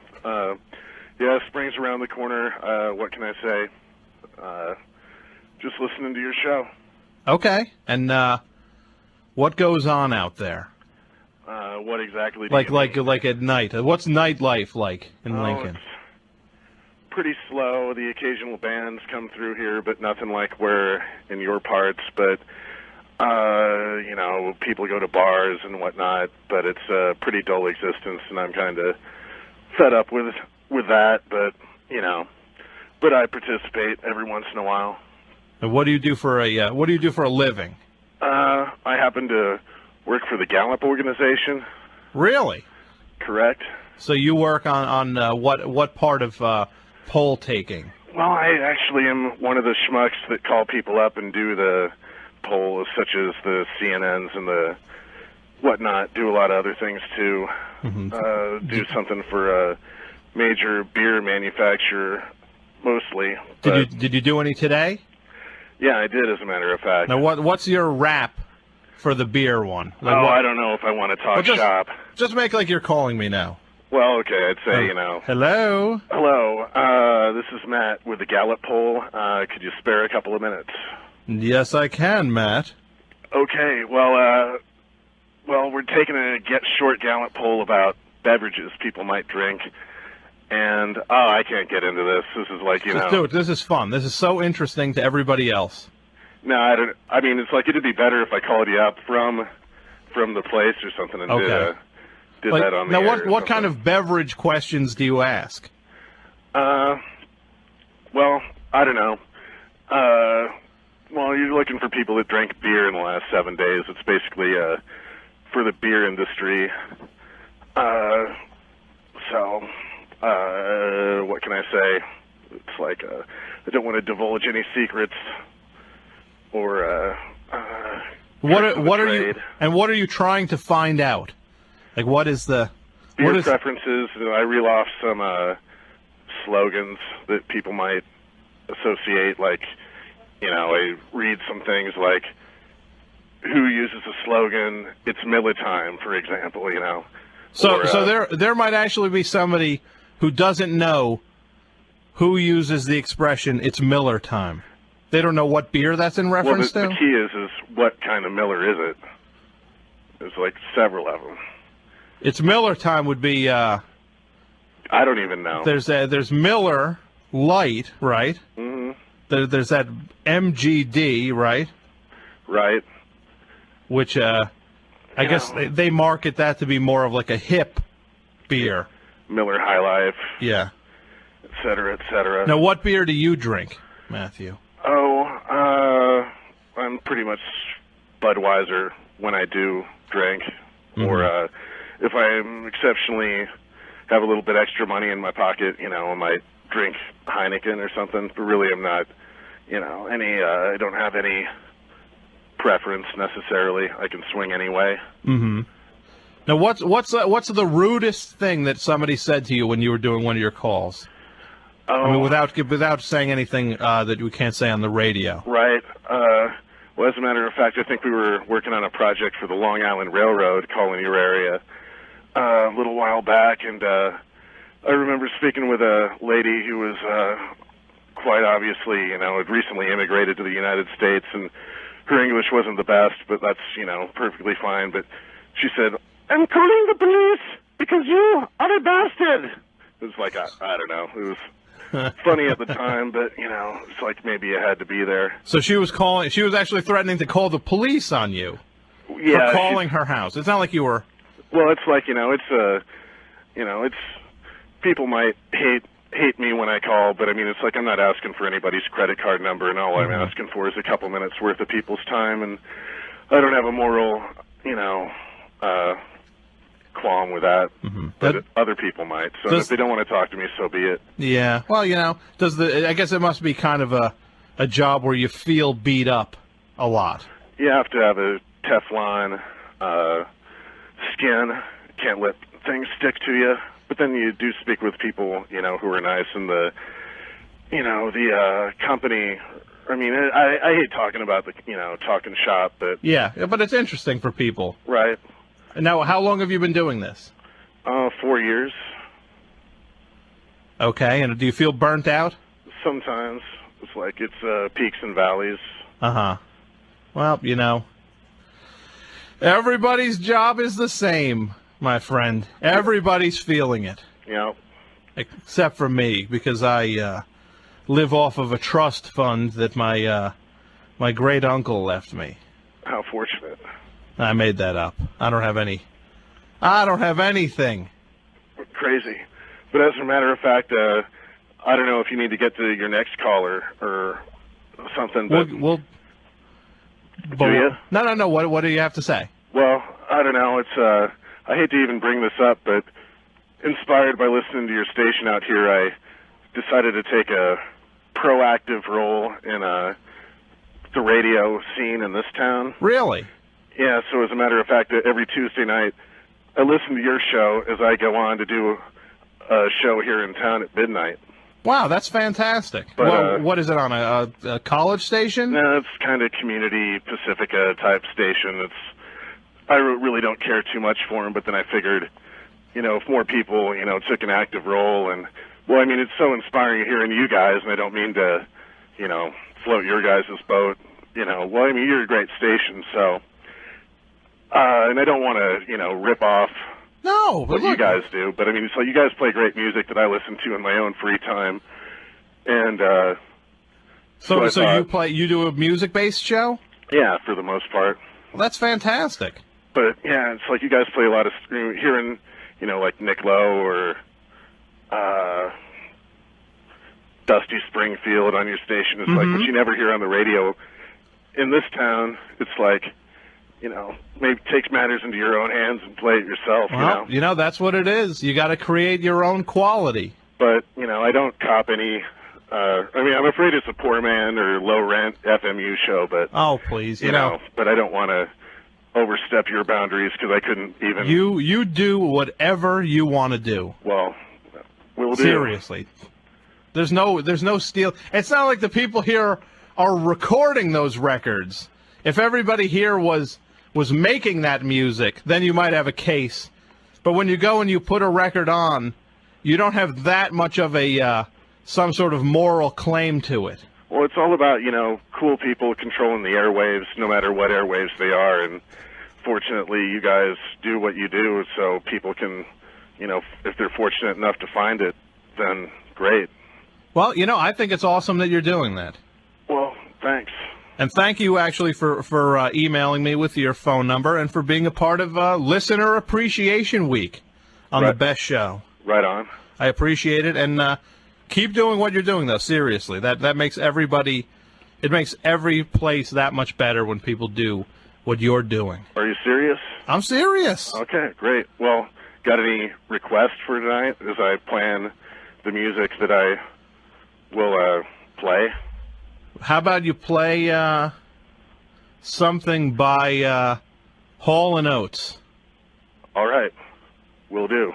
Yeah, spring's around the corner. What can I say? Just listening to your show. Okay. And what goes on out there? What exactly? Like at night. What's nightlife like in Lincoln? It's pretty slow. The occasional bands come through here, but nothing like where in your parts. But people go to bars and whatnot. But it's a pretty dull existence, and I'm kind of fed up with that. But but I participate every once in a while. And what do you do for a living? I happen to work for the Gallup organization. Really? Correct. So you work on what part of poll taking? Well, I actually am one of the schmucks that call people up and do the polls, such as the CNNs and the whatnot. Do a lot of other things too. Mm-hmm. Do something for a major beer manufacturer mostly. Did you do any today? Yeah, I did, as a matter of fact. Now, what's your rap for the beer one? Like, I don't know if I want to talk shop. Just make like you're calling me now. Well, okay, I'd say, Hello? Hello, this is Matt with the Gallup poll. Could you spare a couple of minutes? Yes, I can, Matt. Okay, well, we're taking a short Gallup poll about beverages people might drink. And, I can't get into this. This is like, Let's do it. This is fun. This is so interesting to everybody else. No, I mean, it's like it'd be better if I called you up from the place or something and did that on the air. Now, what kind of beverage questions do you ask? Well, I don't know. Well, you're looking for people that drank beer in the last 7 days. It's basically for the beer industry. So, what can I say? It's like I don't want to divulge any secrets or what are you trying to find out? Like, what is the beer preferences? I reel off some slogans that people might associate. Like, I read some things like, "Who uses a slogan? It's Miller time," for example. So there might actually be somebody who doesn't know who uses the expression "It's Miller time." They don't know what beer that's in reference to? The key is what kind of Miller is it? There's like several of them. It's Miller time would be... I don't even know. There's Miller Light, right? Mm-hmm. There's that MGD, right? Right. Which, I guess they market that to be more of like a hip beer. Miller High Life. Yeah. Et cetera, et cetera. Now, what beer do you drink, Matthew? I'm pretty much Budweiser when I do drink. Mm-hmm. Or if I'm exceptionally have a little bit extra money in my pocket, I might drink Heineken or something. But really, I'm not, I don't have any preference necessarily. I can swing anyway. Mm-hmm. Now, what's the rudest thing that somebody said to you when you were doing one of your calls? I mean, without saying anything that we can't say on the radio. Right. Well, as a matter of fact, I think we were working on a project for the Long Island Railroad calling your area a little while back, and I remember speaking with a lady who was quite obviously, had recently immigrated to the United States, and her English wasn't the best, but that's, perfectly fine. But she said, "I'm calling the police because you are a bastard." It was like, I don't know. It was funny at the time, but, it's like maybe you had to be there. So she was actually threatening to call the police on you for calling her house. It's not like you were... Well, it's like, it's people might hate me when I call, but I mean, it's like I'm not asking for anybody's credit card number, and all I'm asking for is a couple minutes worth of people's time, and I don't have a moral, qualm with that, but other people might. So if they don't want to talk to me, so be it. Yeah. Well, I guess it must be kind of a job where you feel beat up a lot. You have to have a Teflon skin. Can't let things stick to you. But then you do speak with people, who are nice, and the company. I mean, I hate talking about talking shop, but yeah, but it's interesting for people, right? And now, how long have you been doing this? 4 years. Okay, and do you feel burnt out? Sometimes. It's like it's peaks and valleys. Uh-huh. Well, everybody's job is the same, my friend. Everybody's feeling it. Yeah. Except for me, because I live off of a trust fund that my great uncle left me. How fortunate. I made that up. I don't have anything. Crazy. But as a matter of fact, I don't know if you need to get to your next caller or something. But do you? No. What do you have to say? Well, I don't know. It's I hate to even bring this up, but inspired by listening to your station out here, I decided to take a proactive role in the radio scene in this town. Really? Yeah, so as a matter of fact, every Tuesday night, I listen to your show as I go on to do a show here in town at midnight. Wow, that's fantastic. But, what is it on, a college station? No, it's kind of community Pacifica type station. I really don't care too much for them, but then I figured, if more people, took an active role, and, well, I mean, it's so inspiring hearing you guys, and I don't mean to, float your guys' boat, well, I mean, you're a great station, so, and I don't want to, rip off what you guys do, but I mean, so you guys play great music that I listen to in my own free time, and, So you do a music-based show? Yeah, for the most part. Well, that's fantastic. But, yeah, it's like you guys play a lot of, hearing, like Nick Lowe or Dusty Springfield on your station. It's like what you never hear on the radio. In this town, it's like, maybe take matters into your own hands and play it yourself, Well, that's what it is. You got to create your own quality. But, I don't cop any... I mean, I'm afraid it's a poor man or low-rent FMU show, but... Oh, please, you know. But I don't want to overstep your boundaries because I couldn't even... You do whatever you want to do. Well, we'll do. Seriously. There's no steal. It's not like the people here are recording those records. If everybody here was making that music, then you might have a case. But when you go and you put a record on, you don't have that much of a... some sort of moral claim to it. Well, it's all about, cool people controlling the airwaves, no matter what airwaves they are, and fortunately you guys do what you do so people can, if they're fortunate enough to find it, then great. Well, I think it's awesome that you're doing that. Well, thanks. And thank you, actually, for emailing me with your phone number and for being a part of Listener Appreciation Week on the Best Show. Right on. I appreciate it, and... keep doing what you're doing, though. Seriously, that makes everybody, it makes every place that much better when people do what you're doing. Are you serious? I'm serious. Okay, great. Well, got any requests for tonight as I plan the music that I will play? How about you play something by Hall & Oates? All right, will do.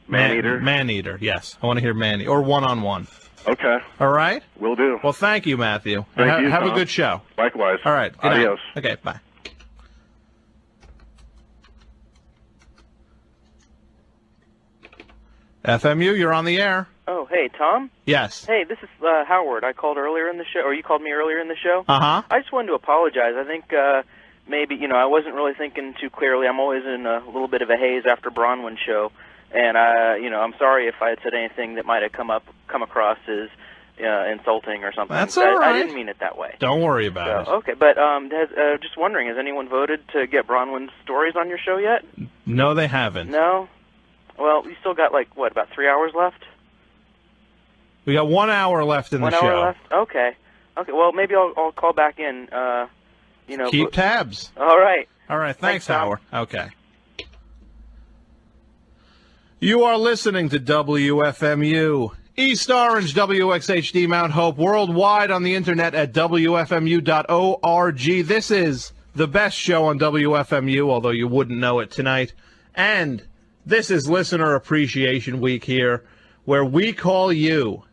Man-Eater? Man-Eater, yes. I want to hear Man-Eater. Or One-on-One. Okay. All right? Will do. Well, thank you, Matthew. Thank you, Have Tom. a good show. Likewise. All right. Good Adios. night. Okay, bye. FMU, you're on the air. Oh, hey, Tom? Yes. Hey, this is Howard. I called earlier in the show, or you called me earlier in the show. Uh-huh. I just wanted to apologize. I think maybe, I wasn't really thinking too clearly. I'm always in a little bit of a haze after Bronwyn's show. And, I'm sorry if I had said anything that might have come across as insulting or something. That's all right. I didn't mean it that way. Don't worry about it. Okay, but just wondering, has anyone voted to get Bronwyn's stories on your show yet? No, they haven't. No? Well, you still got, about 3 hours left? We got 1 hour left in the show. 1 hour left? Okay. Okay, well, maybe I'll call back in, Keep tabs. All right. All right, thanks Howard. Okay. You are listening to WFMU, East Orange, WXHD, Mount Hope, worldwide on the internet at WFMU.org. This is the best show on WFMU, although you wouldn't know it tonight. And this is Listener Appreciation Week here, where we call you.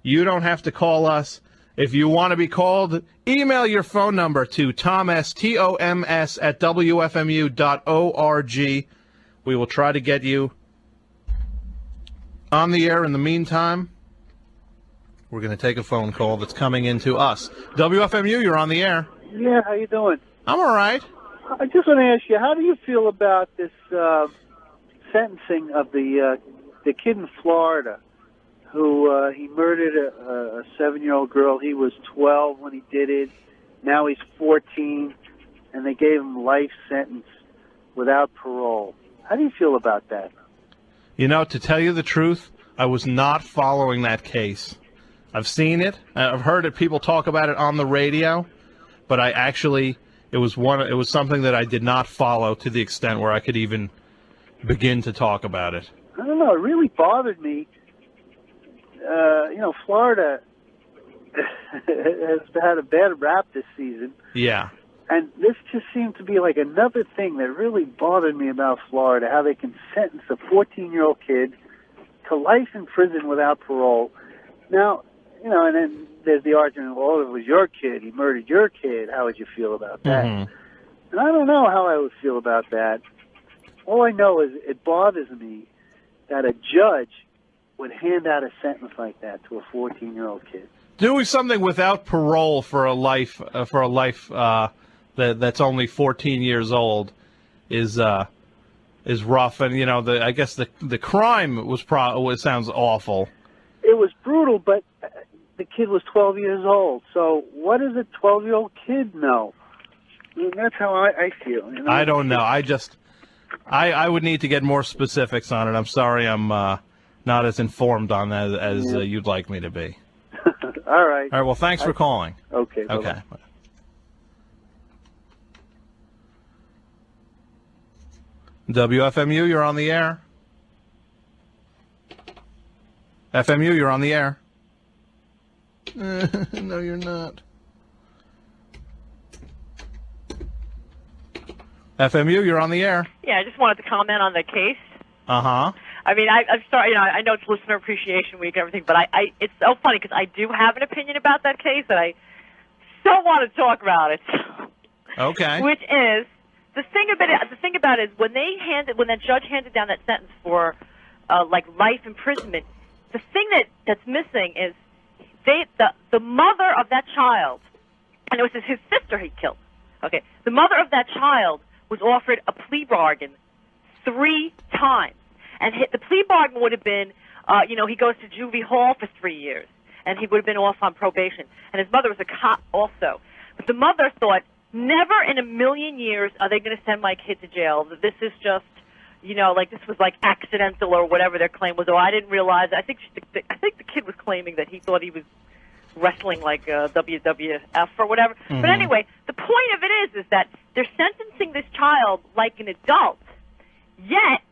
You don't have to call us. If you want to be called, email your phone number to Toms, T-O-M-S, at WFMU.org. We will try to get you on the air. In the meantime, we're going to take a phone call that's coming in to us. WFMU, you're on the air. Yeah, how you doing? I'm all right. I just want to ask you, how do you feel about this sentencing of the kid in Florida who he murdered a 7-year-old girl? He was 12 when he did it. Now he's 14, and they gave him life sentence without parole. How do you feel about that? To tell you the truth, I was not following that case. I've seen it. I've heard it. People talk about it on the radio, but it was something that I did not follow to the extent where I could even begin to talk about it. I don't know. It really bothered me. Florida has had a bad rap this season. Yeah. And this just seemed to be like another thing that really bothered me about Florida, how they can sentence a 14-year-old kid to life in prison without parole. Now, and then there's the argument, well, if it was your kid, he murdered your kid, how would you feel about that? Mhm. And I don't know how I would feel about that. All I know is it bothers me that a judge would hand out a sentence like that to a 14-year-old kid. Doing something without parole for a life that's only 14 years old is rough, and I guess the crime was sounds awful. It was brutal, but the kid was 12 years old. So what does a 12-year-old kid know? I mean, that's how I feel. I don't know. I would need to get more specifics on it. I'm sorry, I'm not as informed on that as you'd like me to be. All right. All right. Well, thanks for calling. Okay. Bye-bye. Okay. WFMU, you're on the air. FMU, you're on the air. No, you're not. FMU, you're on the air. Yeah, I just wanted to comment on the case. Uh-huh. I mean, I'm sorry, I know it's Listener Appreciation Week and everything, but it's so funny because I do have an opinion about that case, and I so want to talk about it. Okay. Which is the thing about it is when that judge handed down that sentence for life imprisonment, the thing that's missing is the mother of that child, and it was his sister he killed. Okay, the mother of that child was offered a plea bargain 3 times. And the plea bargain would have been, he goes to juvie hall for 3 years, and he would have been off on probation. And his mother was a cop also. But the mother thought, never in a million years are they going to send my kid to jail. This is just, this was like accidental or whatever their claim was. Oh, I didn't realize. I think the kid was claiming that he thought he was wrestling like WWF or whatever. Mm-hmm. But anyway, the point of it is that they're sentencing this child like an adult, yet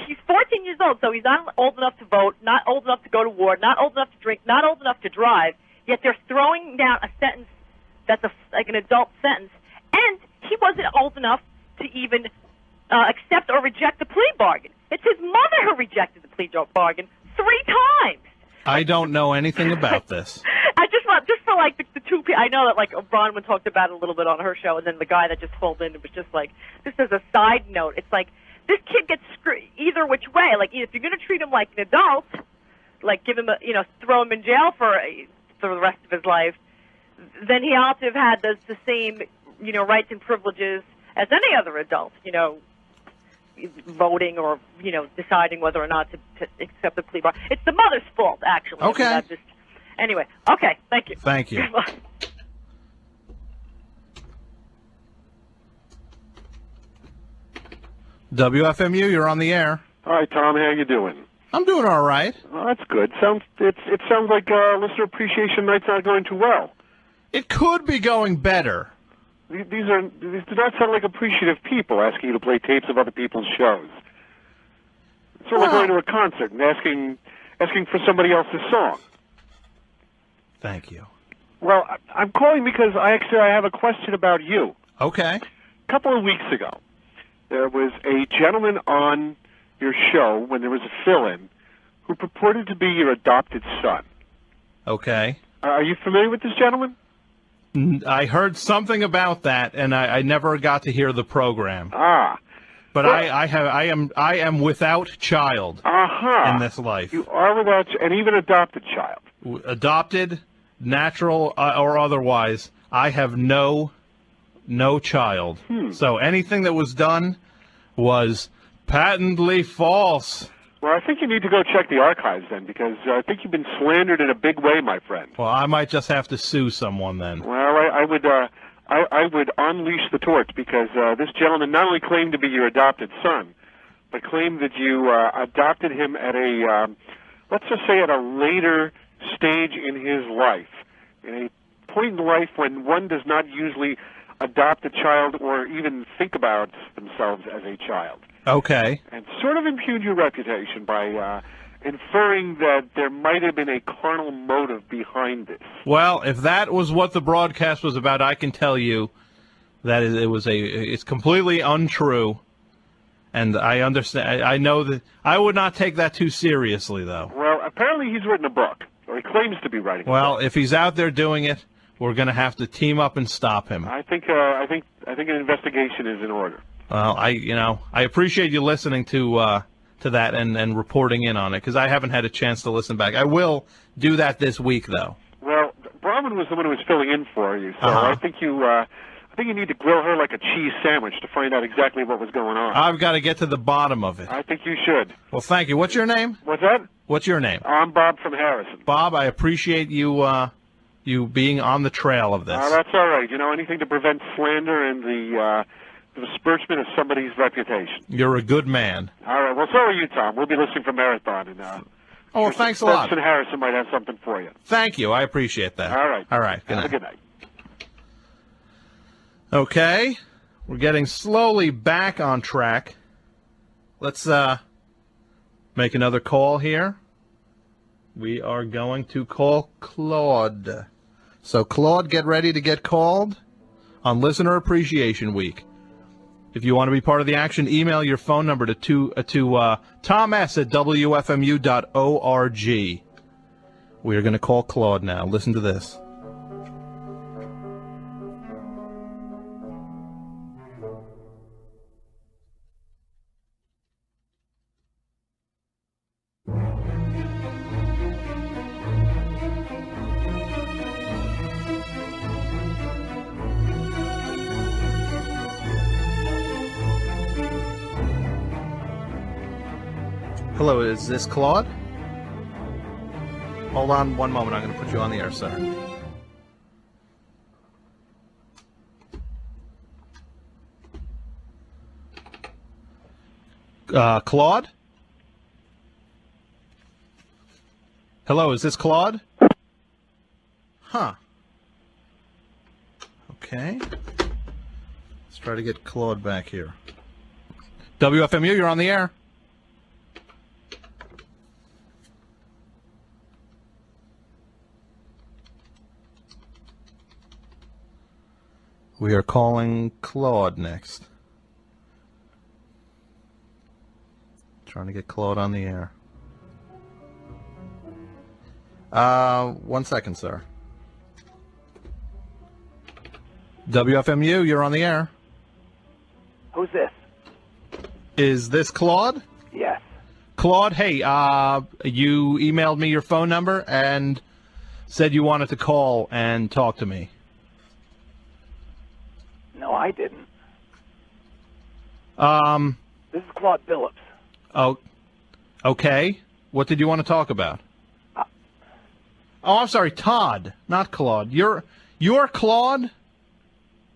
he's 14 years old, so he's not old enough to vote, not old enough to go to war, not old enough to drink, not old enough to drive, yet they're throwing down a sentence that's like an adult sentence, and he wasn't old enough to even accept or reject the plea bargain. It's his mother who rejected the plea bargain 3 times. I don't know anything about this. I just for like the two people, I know that like Bronwyn talked about it a little bit on her show, and then the guy that just called in, it was just like, just as a side note, it's like, this kid gets screwed either which way. Like, if you're going to treat him like an adult, like give him throw him in jail for the rest of his life, then he ought to have had the same, rights and privileges as any other adult, voting or, deciding whether or not to accept the plea bargain. It's the mother's fault, actually. Okay. I mean, anyway, okay, thank you. Thank you. WFMU, you're on the air. Hi, Tom. How you doing? I'm doing all right. Oh, that's good. It sounds like Listener Appreciation Night's not going too well. It could be going better. These do not sound like appreciative people asking you to play tapes of other people's shows. It's sort of like going to a concert and asking for somebody else's song. Thank you. Well, I'm calling because I have a question about you. Okay. A couple of weeks ago, there was a gentleman on your show when there was a fill-in who purported to be your adopted son. Okay. Are you familiar with this gentleman? I heard something about that, and I never got to hear the program. Ah. But well, I am without child in this life. You are without, and even adopted child. Adopted, natural or otherwise, I have no child. So anything that was done was patently false. Well, I think you need to go check the archives then, because I think you've been slandered in a big way, my friend. Well, I might just have to sue someone then. Well, I would unleash the torch, because this gentleman not only claimed to be your adopted son, but claimed that you adopted him at a, let's just say at a later stage in his life, in a point in life when one does not usually adopt a child or even think about themselves as a child. Okay. And sort of impugned your reputation by inferring that there might have been a carnal motive behind this. Well, if that was what the broadcast was about, I can tell you that it's completely untrue. And I understand. I know that I would not take that too seriously, though. Well, Apparently he's written a book, or he claims to be writing a Well, book. if he's out there doing it, we're going to have to team up and stop him. I think an investigation is in order. Well, I appreciate you listening to that and reporting in on it, because I haven't had a chance to listen back. I will do that this week, though. Well, Brahman was the one who was filling in for you, so Uh-huh. I think you need to grill her like a cheese sandwich to find out exactly what was going on. I've got to get to the bottom of it. I think you should. Well, thank you. What's your name? What's that? What's your name? I'm Bob from Harrison. Bob, I appreciate you being on the trail of this. That's all right. Anything to prevent slander and the besmirchment of somebody's reputation. You're a good man. All right. Well, so are you, Tom. We'll be listening for Marathon, and Oh, well, thanks a lot. Benson Harrison might have something for you. Thank you. I appreciate that. All right. All right. Good Have night. a good night. Okay. We're getting slowly back on track. Let's make another call here. We are going to call Claude. So, Claude, get ready to get called on Listener Appreciation Week. If you want to be part of the action, email your phone number to toms@wfmu.org. We are going to call Claude now. Listen to this. Hello, is this Claude? Hold on one moment. I'm going to put you on the air, sir. Claude? Hello, is this Claude? Huh. Okay. Let's try to get Claude back here. WFMU, you're on the air. We are calling Claude next. Trying to get Claude on the air. 1 second, sir. WFMU, you're on the air. Who's this? Is this Claude? Yes. Claude, hey, you emailed me your phone number and said you wanted to call and talk to me. No, I didn't. This is Claude Phillips. Oh, okay. What did you want to talk about? Oh, I'm sorry, Todd, not Claude. You're Claude?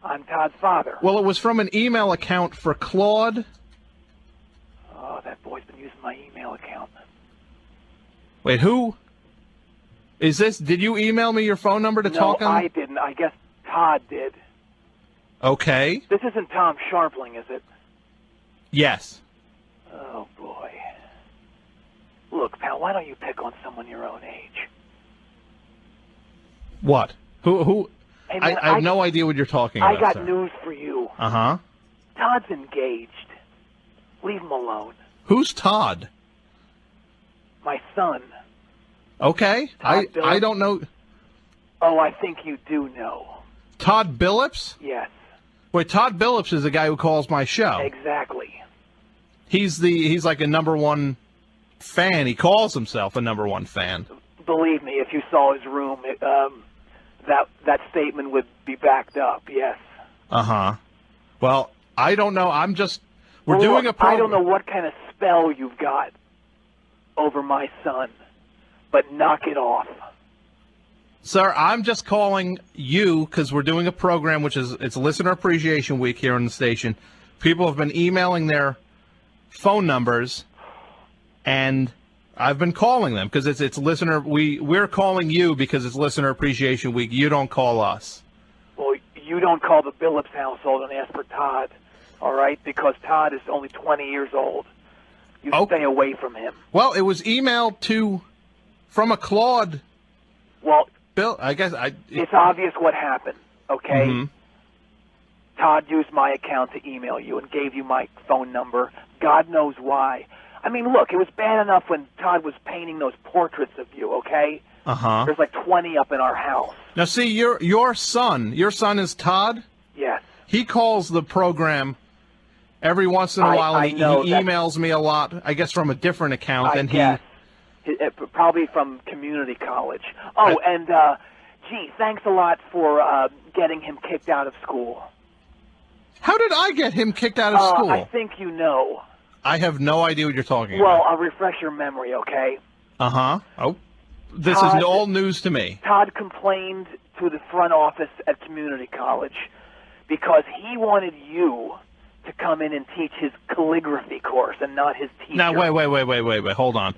I'm Todd's father. Well, it was from an email account for Claude. Oh, that boy's been using my email account. Wait, who? Is this? Did you email me your phone number to talk on? No, I didn't. I guess Todd did. Okay. This isn't Tom Scharpling, is it? Yes. Oh, boy. Look, pal, why don't you pick on someone your own age? What? Who? Hey, man, I have no idea what you're talking about, I got sir. news for you. Uh-huh. Todd's engaged. Leave him alone. Who's Todd? My son. Okay. I Billups? don't know. Oh, I think you do know. Todd Billups? Yes, Wait, Todd Billups is the guy who calls my show. exactly. He's like a #1 fan. He calls himself a #1 fan. Believe me, if you saw his room, that statement would be backed up. Yes. Uh-huh. Well, I don't know. We're Well, doing look, a program. I don't know what kind of spell you've got over my son, but knock it off. Sir, I'm just calling you because we're doing a program it's Listener Appreciation Week here on the station. People have been emailing their phone numbers, and I've been calling them because it's listener. We're calling you because it's Listener Appreciation Week. You don't call us. Well, you don't call the Billups household and ask for Todd, all right? Because Todd is only 20 years old. You stay away from him. Well, it was emailed from a Claude. Well, Bill, I guess it's obvious what happened, okay? Mhm. Todd used my account to email you and gave you my phone number. God knows why. I mean, look, it was bad enough when Todd was painting those portraits of you, okay? Uh-huh. There's like 20 up in our house. Now, see, your son is Todd? Yes. He calls the program every once in a while, and he emails me a lot, I guess from a different account. I guess. Probably from community college. Oh, and, gee, thanks a lot for getting him kicked out of school. How did I get him kicked out of school? I think you know. I have no idea what you're talking Well, about. I'll refresh your memory, okay? Uh-huh. Oh, this is all news to me. Todd complained to the front office at community college because he wanted you to come in and teach his calligraphy course and not his teacher. Now, wait. Hold on.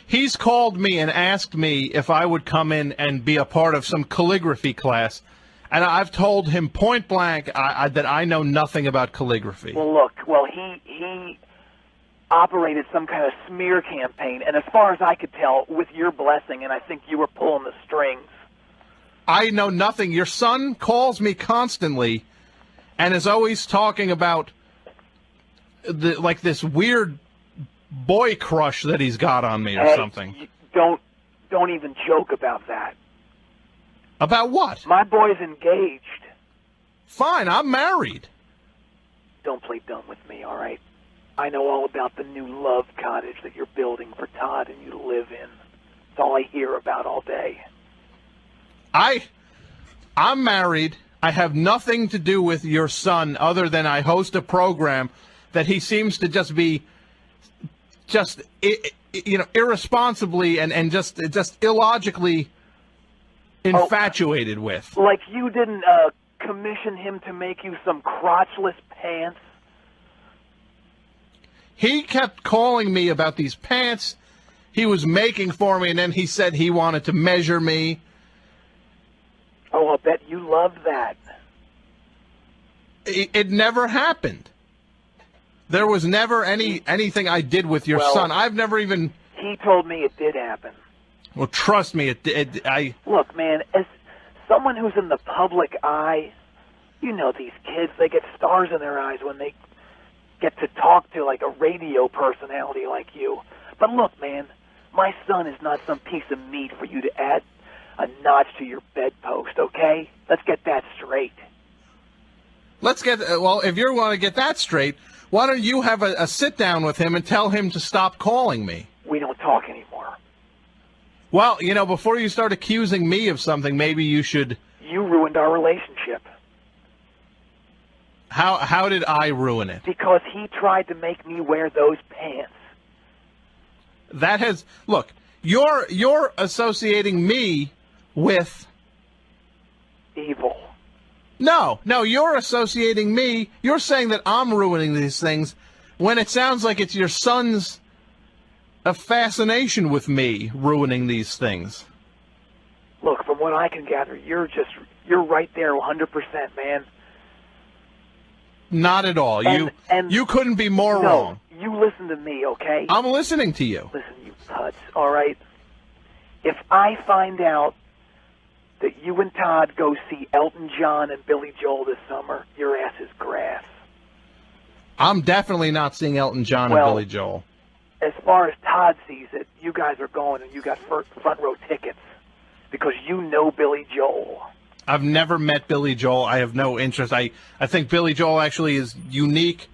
He's called me and asked me if I would come in and be a part of some calligraphy class, and I've told him point blank that I know nothing about calligraphy. Well, look, he operated some kind of smear campaign, and as far as I could tell, with your blessing, and I think you were pulling the strings. I know nothing. Your son calls me constantly and is always talking about this weird boy crush that he's got on me or something. Don't even joke about that. About what? My boy's engaged. Fine, I'm married. Don't play dumb with me, all right? I know all about the new love cottage that you're building for Todd and you to live in. It's all I hear about all day. I'm married. I have nothing to do with your son other than I host a program that he seems to just be irresponsibly and just illogically infatuated with. Like you didn't commission him to make you some crotchless pants? He kept calling me about these pants he was making for me, and then he said he wanted to measure me. Oh, I'll bet you loved that. It never happened. There was never anything I did with your son. I've never even... He told me it did happen. Well, trust me, Look, man, as someone who's in the public eye, you know these kids, they get stars in their eyes when they get to talk to, like, a radio personality like you. But look, man, my son is not some piece of meat for you to add a notch to your bedpost, okay? Let's get that straight. If you want to get that straight, why don't you have a sit-down with him and tell him to stop calling me? We don't talk anymore. Well, before you start accusing me of something, maybe you should... You ruined our relationship. How did I ruin it? Because he tried to make me wear those pants. Look, you're associating me with... evil. No, you're associating me. You're saying that I'm ruining these things when it sounds like it's your son's fascination with me ruining these things. Look, from what I can gather, you're right there 100%, man. Not at all. You couldn't be more wrong. You listen to me, okay? I'm listening to you. Listen, you putz, all right? If I find out that you and Todd go see Elton John and Billy Joel this summer, your ass is grass. I'm definitely not seeing Elton John and Billy Joel. As far as Todd sees it, you guys are going and you got front row tickets because you know Billy Joel. I've never met Billy Joel. I have no interest. I think Billy Joel actually is unique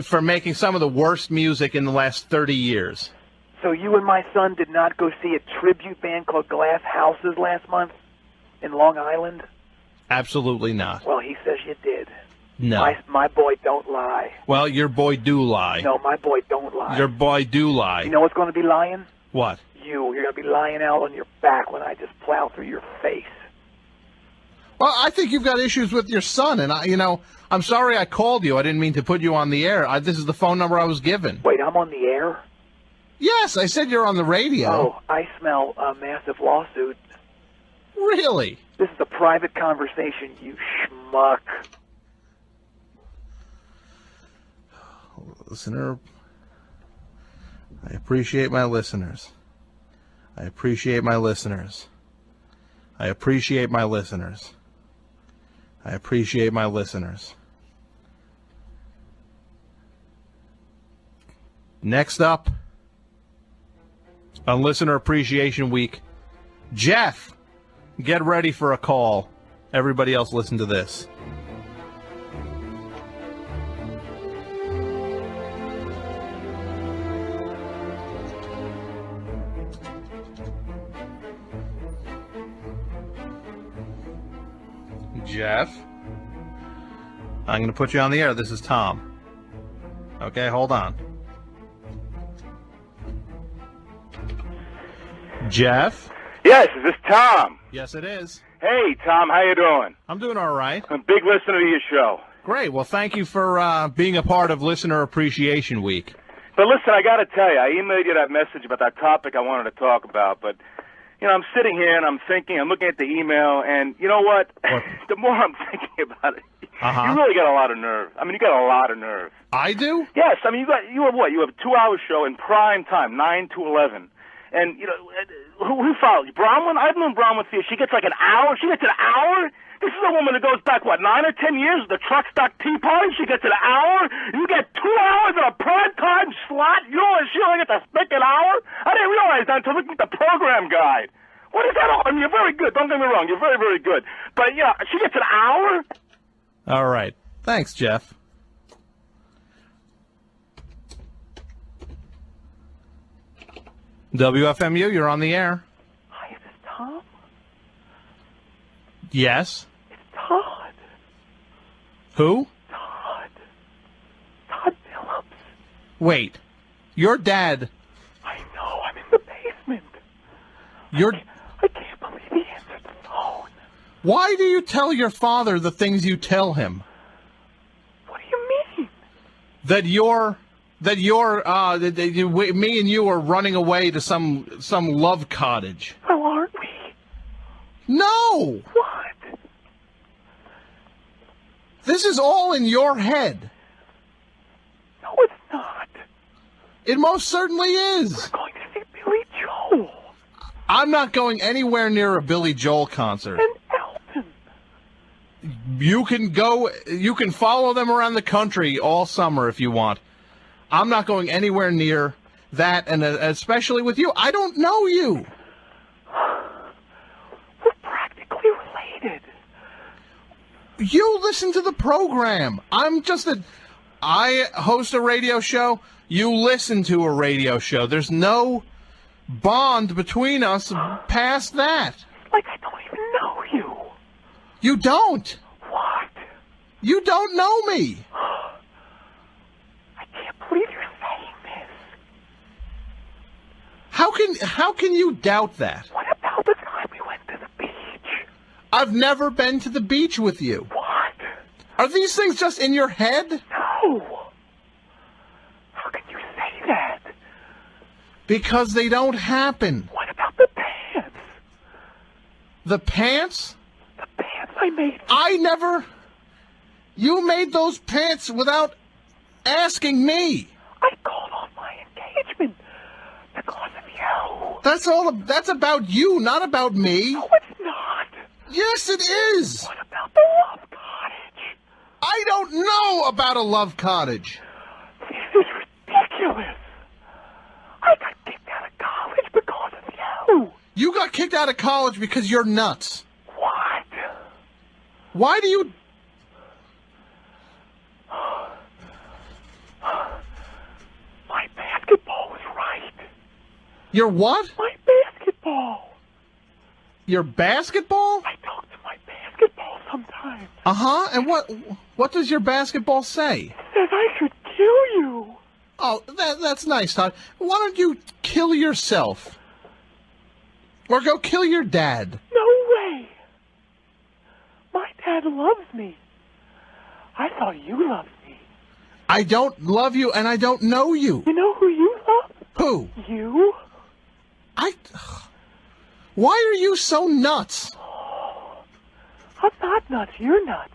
for making some of the worst music in the last 30 years. So you and my son did not go see a tribute band called Glass Houses last month in Long Island? Absolutely not. Well, he says you did. No. My boy don't lie. Well, your boy do lie. No, my boy don't lie. Your boy do lie. You know what's going to be lying? What? You're going to be lying out on your back when I just plow through your face. Well, I think you've got issues with your son, and I'm sorry I called you. I didn't mean to put you on the air. This is the phone number I was given. Wait, I'm on the air? Yes, I said you're on the radio. Oh, I smell a massive lawsuit. Really? This is a private conversation, you schmuck. Listener, I appreciate my listeners. I appreciate my listeners. I appreciate my listeners. I appreciate my listeners. Next up, on Listener Appreciation Week, Jeff, get ready for a call. Everybody else listen to this. Jeff, I'm going to put you on the air. This is Tom. Okay, hold on. Jeff? Yes, is this Tom? Yes, it is. Hey, Tom, how you doing? I'm doing all right. I'm a big listener to your show. Great. Well, thank you for being a part of Listener Appreciation Week. But listen, I got to tell you, I emailed you that message about that topic I wanted to talk about, but, you know, I'm sitting here and I'm thinking, I'm looking at the email, and you know what? The more I'm thinking about it, you really got a lot of nerve. I mean, you got a lot of nerve. I do? Yes. I mean, you have what? You have a 2-hour show in prime time, 9 to 11. And, you know, who followed you? Bronwyn? I've known Bronwyn for years. She gets like an hour. She gets an hour? This is a woman that goes back, what, 9 or 10 years? The truck stock tea party? She gets an hour? You get 2 hours at a prime time slot? You know, she only gets a spick an hour? I didn't realize that until looking at the program guide. What is that? I mean, you're very good. Don't get me wrong. You're very, very good. But, yeah, she gets an hour? All right. Thanks, Jeff. WFMU, you're on the air. Hi, is this Tom? Yes. It's Todd. Who? Todd. Todd Phillips. Wait. Your dad. I know. I'm in the basement. I can't believe he answered the phone. Why do you tell your father the things you tell him? What do you mean? That me and you are running away to some love cottage. Well, aren't we? No! What? This is all in your head. No, it's not. It most certainly is. We're going to see Billy Joel. I'm not going anywhere near a Billy Joel concert. And Elton. You can follow them around the country all summer if you want. I'm not going anywhere near that, and especially with you. I don't know you. We're practically related. You listen to the program. I host a radio show. You listen to a radio show. There's no bond between us past that. Like I don't even know you. You don't. What? You don't know me. I can't believe you're saying this. How can you doubt that? What about the time we went to the beach? I've never been to the beach with you. What? Are these things just in your head? No. How can you say that? Because they don't happen. What about the pants? The pants? The pants I made. You made those pants without asking me. I called off my engagement because of you. That's about you, not about me. No, it's not. Yes, it is. What about the love cottage? I don't know about a love cottage. This is ridiculous. I got kicked out of college because of you. You got kicked out of college because you're nuts. What? Why do you... My basketball was right. Your what? My basketball. Your basketball? I talk to my basketball sometimes. Uh-huh. And what does your basketball say? It says I should kill you. Oh, that's nice, Todd. Why don't you kill yourself? Or go kill your dad. No way. My dad loves me. I thought you loved me. I don't love you, and I don't know you. You know who you love? Who? You. Why are you so nuts? I'm not nuts. You're nuts.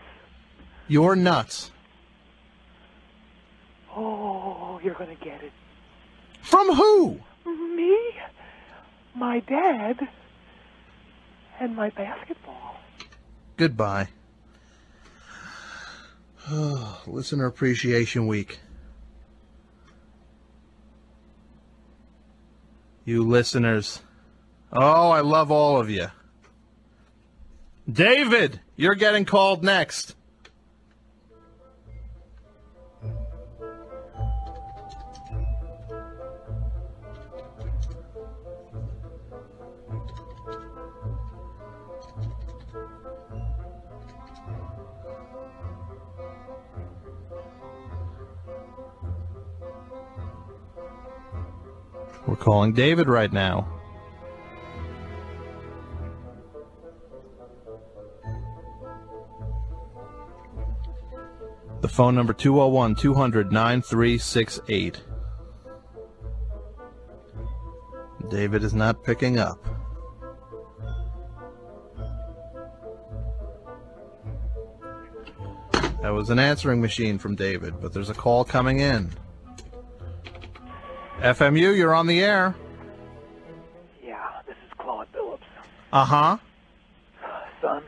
You're nuts. Oh, you're going to get it. From who? Me, my dad, and my basketball. Goodbye. Listener Appreciation Week. You listeners. Oh, I love all of you. David, you're getting called next. We're calling David right now. The phone number 201-200-9368. David is not picking up. That was an answering machine from David, but there's a call coming in. FMU, you're on the air. Yeah, this is Claude Phillips. Uh-huh. Son,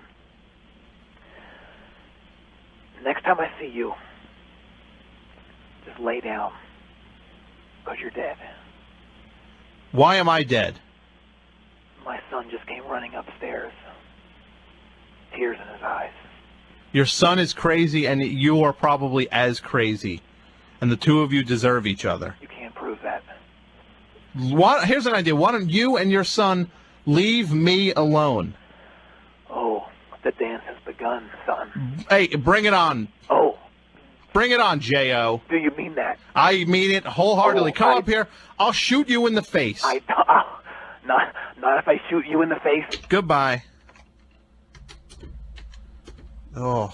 next time I see you, just lay down, because you're dead. Why am I dead? My son just came running upstairs, tears in his eyes. Your son is crazy, and you are probably as crazy. And the two of you deserve each other. You can't prove that. Here's an idea. Why don't you and your son leave me alone? Oh, the dance has begun, son. Hey, bring it on. Oh. Bring it on, J.O. Do you mean that? I mean it wholeheartedly. Oh, Come up here. I'll shoot you in the face. Not if I shoot you in the face. Goodbye. Oh.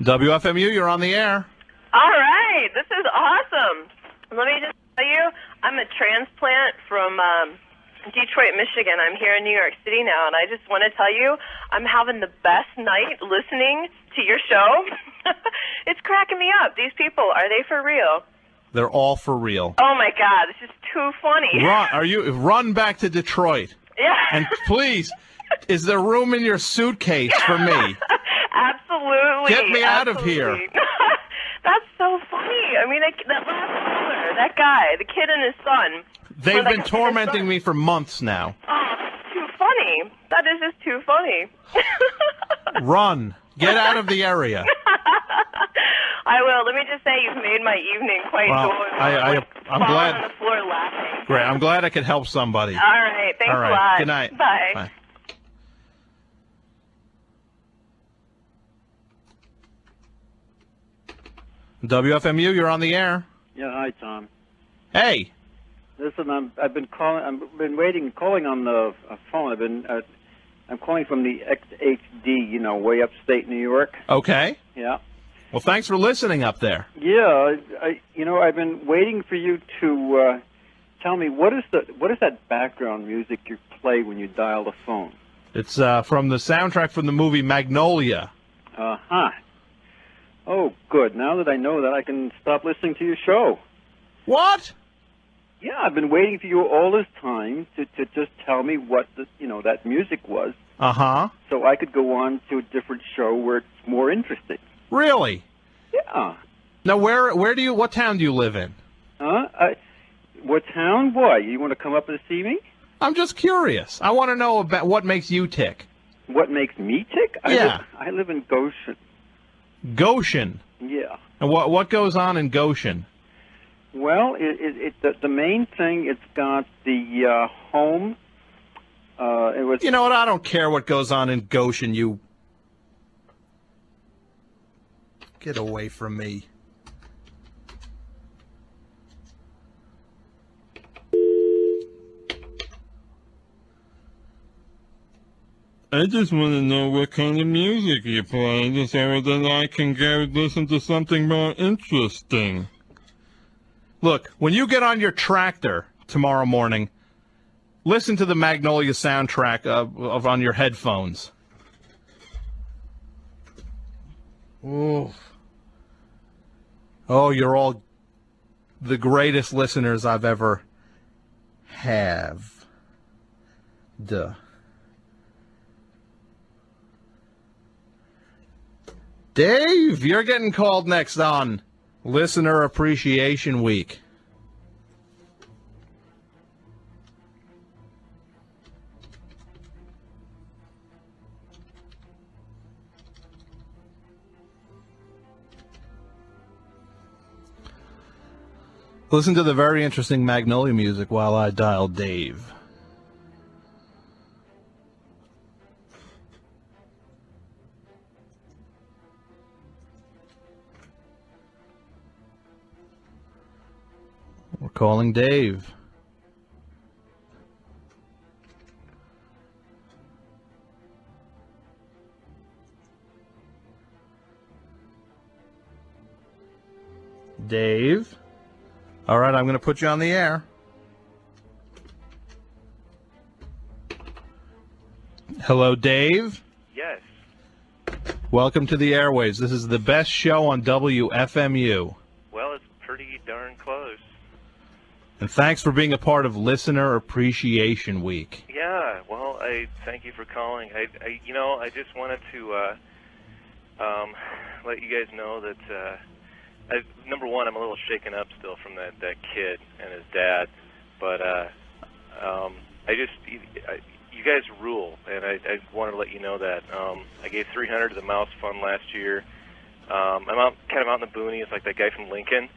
WFMU, you're on the air. All right, this is awesome. Let me just tell you, I'm a transplant from Detroit, Michigan. I'm here in New York City now, and I just want to tell you, I'm having the best night listening to your show. It's cracking me up. These people, are they for real? They're all for real. Oh, my God, this is too funny. Run back to Detroit. Yeah. And please, is there room in your suitcase for me? Absolutely. Get me out of here. That's so funny. I mean, that last caller, that guy, the kid and his son. They've been tormenting me for months now. Oh, that's too funny. That is just too funny. Run. Get out of the area. I will. Let me just say you've made my evening quite joyful. I'm glad. On the floor laughing. Great. I'm glad I could help somebody. All right. Thanks All right. a lot. Good night. Bye. Bye. WFMU, you're on the air. Yeah, hi, Tom. Hey. Listen, I've been calling on the phone. I'm calling from the XHD, way upstate New York. Okay. Yeah. Well, thanks for listening up there. Yeah, I've been waiting for you to tell me what is that background music you play when you dial the phone? It's from the soundtrack from the movie Magnolia. Uh-huh. Oh, good. Now that I know that, I can stop listening to your show. What? Yeah, I've been waiting for you all this time to just tell me what that music was. Uh-huh. So I could go on to a different show where it's more interesting. Really? Yeah. Now, what town do you live in? Huh? What town? Why? You want to come up and see me? I'm just curious. I want to know about what makes you tick. What makes me tick? I live in Goshen. Goshen? Yeah. And what goes on in Goshen? Well, the main thing, it's got the home. You know what? I don't care what goes on in Goshen, you... Get away from me. I just want to know what kind of music you play so that I can go listen to something more interesting. Look, when you get on your tractor tomorrow morning, listen to the Magnolia soundtrack on your headphones. Oh, you're all the greatest listeners I've ever have. Duh. Dave, you're getting called next on Listener Appreciation Week. Listen to the very interesting Magnolia music while I dial Dave. We're calling Dave. Dave? All right, I'm going to put you on the air. Hello, Dave? Yes. Welcome to the airwaves. This is the best show on WFMU. Well, it's pretty darn close. And thanks for being a part of Listener Appreciation Week. Yeah, well, I thank you for calling. I just wanted to let you guys know that, number one, I'm a little shaken up still from that kid and his dad. But you guys rule, and I wanted to let you know that. I gave $300 to the Mouse Fund last year. I'm kind of out in the boonies, like that guy from Lincoln.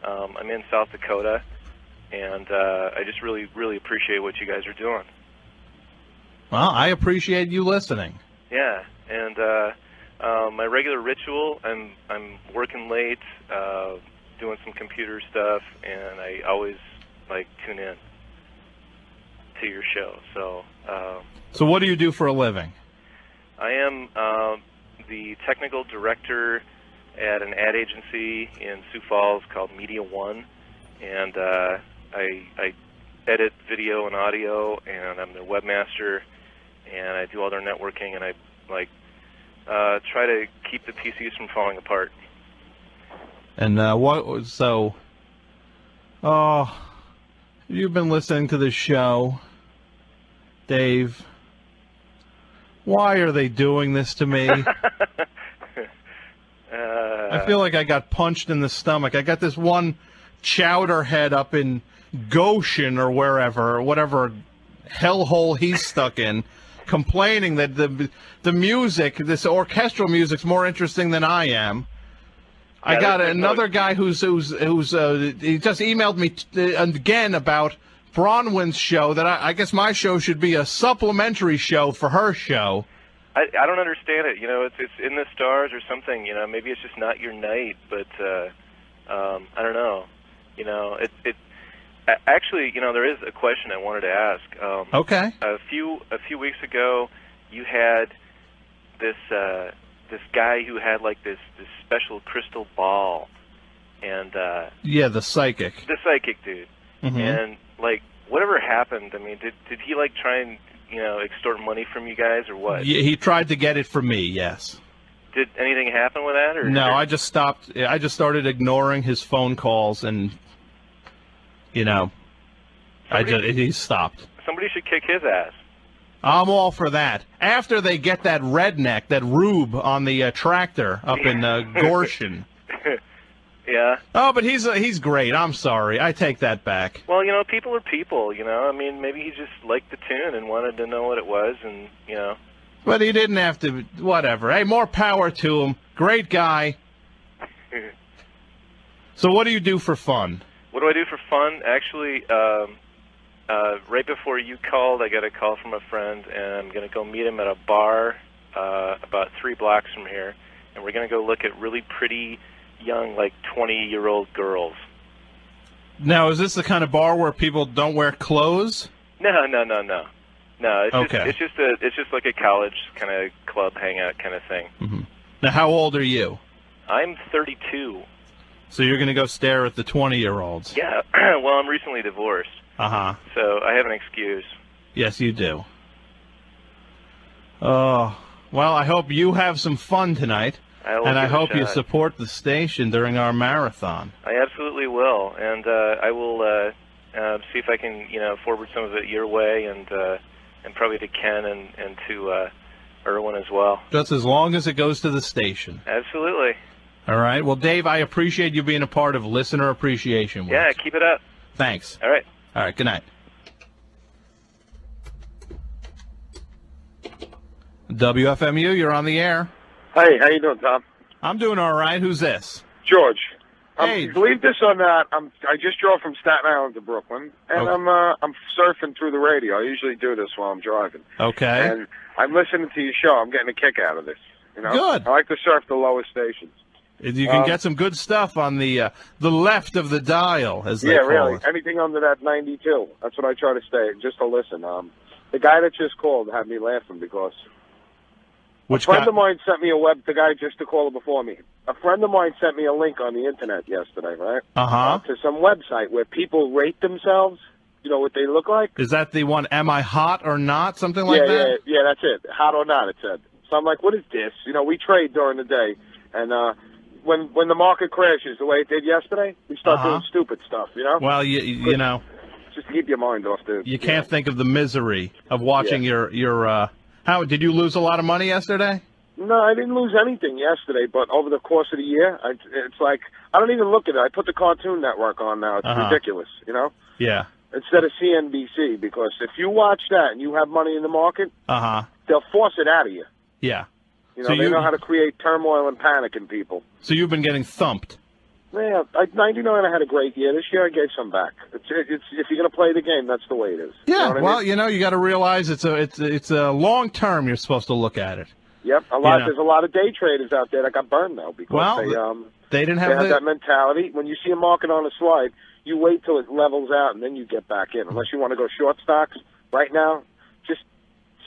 I'm in South Dakota. And I just really, really appreciate what you guys are doing. Well, I appreciate you listening. Yeah, and my regular ritual, I'm working late, doing some computer stuff, and I always tune in to your show. So what do you do for a living? I am the technical director at an ad agency in Sioux Falls called Media One, and I edit video and audio, and I'm their webmaster, and I do all their networking, and I try to keep the PCs from falling apart. And you've been listening to this show, Dave. Why are they doing this to me? I feel like I got punched in the stomach. I got this one chowderhead up in Goshen or whatever hellhole he's stuck in, complaining that the music, this orchestral music's more interesting than I am. I got another guy who's he just emailed me again about Bronwyn's show, that I guess my show should be a supplementary show for her show. I don't understand it. It's in the stars or something. Maybe it's just not your night, but I don't know. Actually, there is a question I wanted to ask. Okay. A few weeks ago, you had this guy who had this special crystal ball, and yeah, the psychic dude. Mm-hmm. And whatever happened? I mean, did he try and extort money from you guys or what? Yeah, he tried to get it from me. Yes. Did anything happen with that? Or no, I just stopped. I just started ignoring his phone calls, and he stopped. Somebody should kick his ass. I'm all for that. After they get that redneck, that rube on the tractor up in Goshen. Yeah. Oh, but he's great. I'm sorry. I take that back. Well, people are people, I mean, maybe he just liked the tune and wanted to know what it was, and, But he didn't have to, whatever. Hey, more power to him. Great guy. So what do you do for fun? What do I do for fun? Actually, right before you called, I got a call from a friend, and I'm going to go meet him at a bar about 3 blocks from here, and we're going to go look at really pretty young, 20-year-old girls. Now, is this the kind of bar where people don't wear clothes? No. No, it's okay. It's just like a college kind of club hangout kind of thing. Mm-hmm. Now, how old are you? I'm 32. So you're going to go stare at the 20-year-olds? Yeah. Well, I'm recently divorced. Uh-huh. So I have an excuse. Yes, you do. Oh, well, I hope you have some fun tonight. And I hope you support the station during our marathon. I absolutely will. And I will see if I can, forward some of it your way, and probably to Ken and to Irwin as well. Just as long as it goes to the station. Absolutely. All right. Well, Dave, I appreciate you being a part of Listener Appreciation Week. Yeah, keep it up. Thanks. All right. All right. Good night. WFMU, you're on the air. Hey, how you doing, Tom? I'm doing all right. Who's this? George. Hey, believe this or not, I just drove from Staten Island to Brooklyn, and I'm surfing through the radio. I usually do this while I'm driving. Okay. And I'm listening to your show. I'm getting a kick out of this. You know? Good. I like to surf the lowest stations. You can get some good stuff on the left of the dial, as they call really. it. Anything under that 92. That's what I try to stay, just to listen. The guy that just called had me laughing because a friend of mine sent me the guy just to call before me. A friend of mine sent me a link on the internet yesterday, right? To some website where people rate themselves. You know what they look like? Is that the one, Am I Hot or Not? Something like that? Yeah, that's it. Hot or not, it said. So I'm like, what is this? You know, we trade during the day, and when the market crashes the way it did yesterday, we start doing stupid stuff, you know? Well, you know, just to keep your mind off, dude. you can't think of the misery of watching your how did you lose a lot of money yesterday? No, I didn't lose anything yesterday, but over the course of the year, it's like, I don't even look at it. I put the Cartoon Network on now. It's ridiculous, you know? Yeah. Instead of CNBC, because if you watch that and you have money in the market, they'll force it out of you. Yeah. You know, they know how to create turmoil and panic in people. So you've been getting thumped. Yeah, 99, I had a great year. This year, I gave some back. It's if you're going to play the game, that's the way it is. Yeah, you know what I well, mean? you know, you got to realize it's a long term. You're supposed to look at it. Yep, there's a lot of day traders out there that got burned though because they didn't have that mentality. When you see a market on a slide, you wait till it levels out and then you get back in. Unless you want to go short stocks right now, just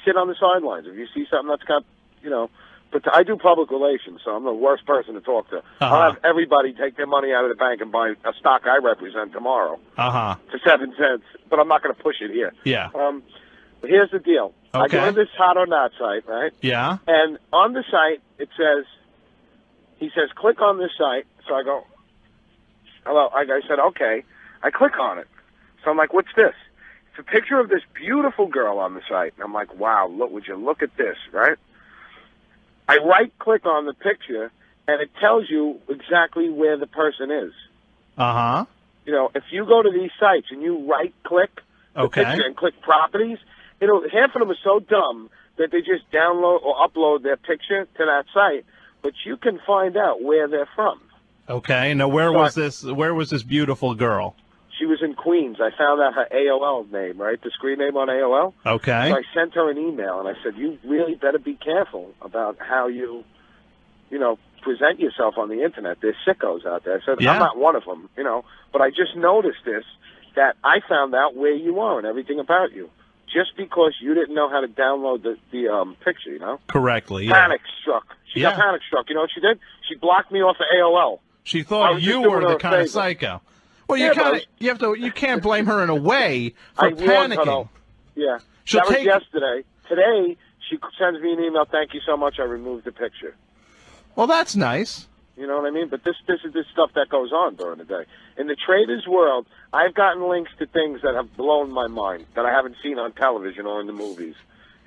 sit on the sidelines. If you see something that's got, you know. But I do public relations, so I'm the worst person to talk to. I'll have everybody take their money out of the bank and buy a stock I represent tomorrow for 7 cents. But I'm not going to push it here. Yeah. But here's the deal. Okay. I go to this Hot or Not site, right? Yeah. And on the site, he says, click on this site. So I go, hello. I said, okay. I click on it. So I'm like, what's this? It's a picture of this beautiful girl on the site. And I'm like, wow, would you look at this, right? I right-click on the picture, and it tells you exactly where the person is. You know, if you go to these sites and you right-click the picture and click properties, half of them are so dumb that they just download or upload their picture to that site, but you can find out where they're from. Okay. Now, where was this beautiful girl? She was in Queens. I found out her AOL name, right? The screen name on AOL. Okay. So I sent her an email, and I said, you really better be careful about how you present yourself on the Internet. There's sickos out there. I said, I'm not one of them, you know. But I just noticed that I found out where you are and everything about you. Just because you didn't know how to download the picture, you know? Correctly, yeah. Panic struck. She got panic struck. You know what she did? She blocked me off of AOL. She thought you were the kind of psycho. Well, you can't blame her in a way for panicking. Yeah. That was yesterday. Today, she sends me an email, thank you so much, I removed the picture. Well, that's nice. You know what I mean? But this is this stuff that goes on during the day. In the traders' world, I've gotten links to things that have blown my mind that I haven't seen on television or in the movies,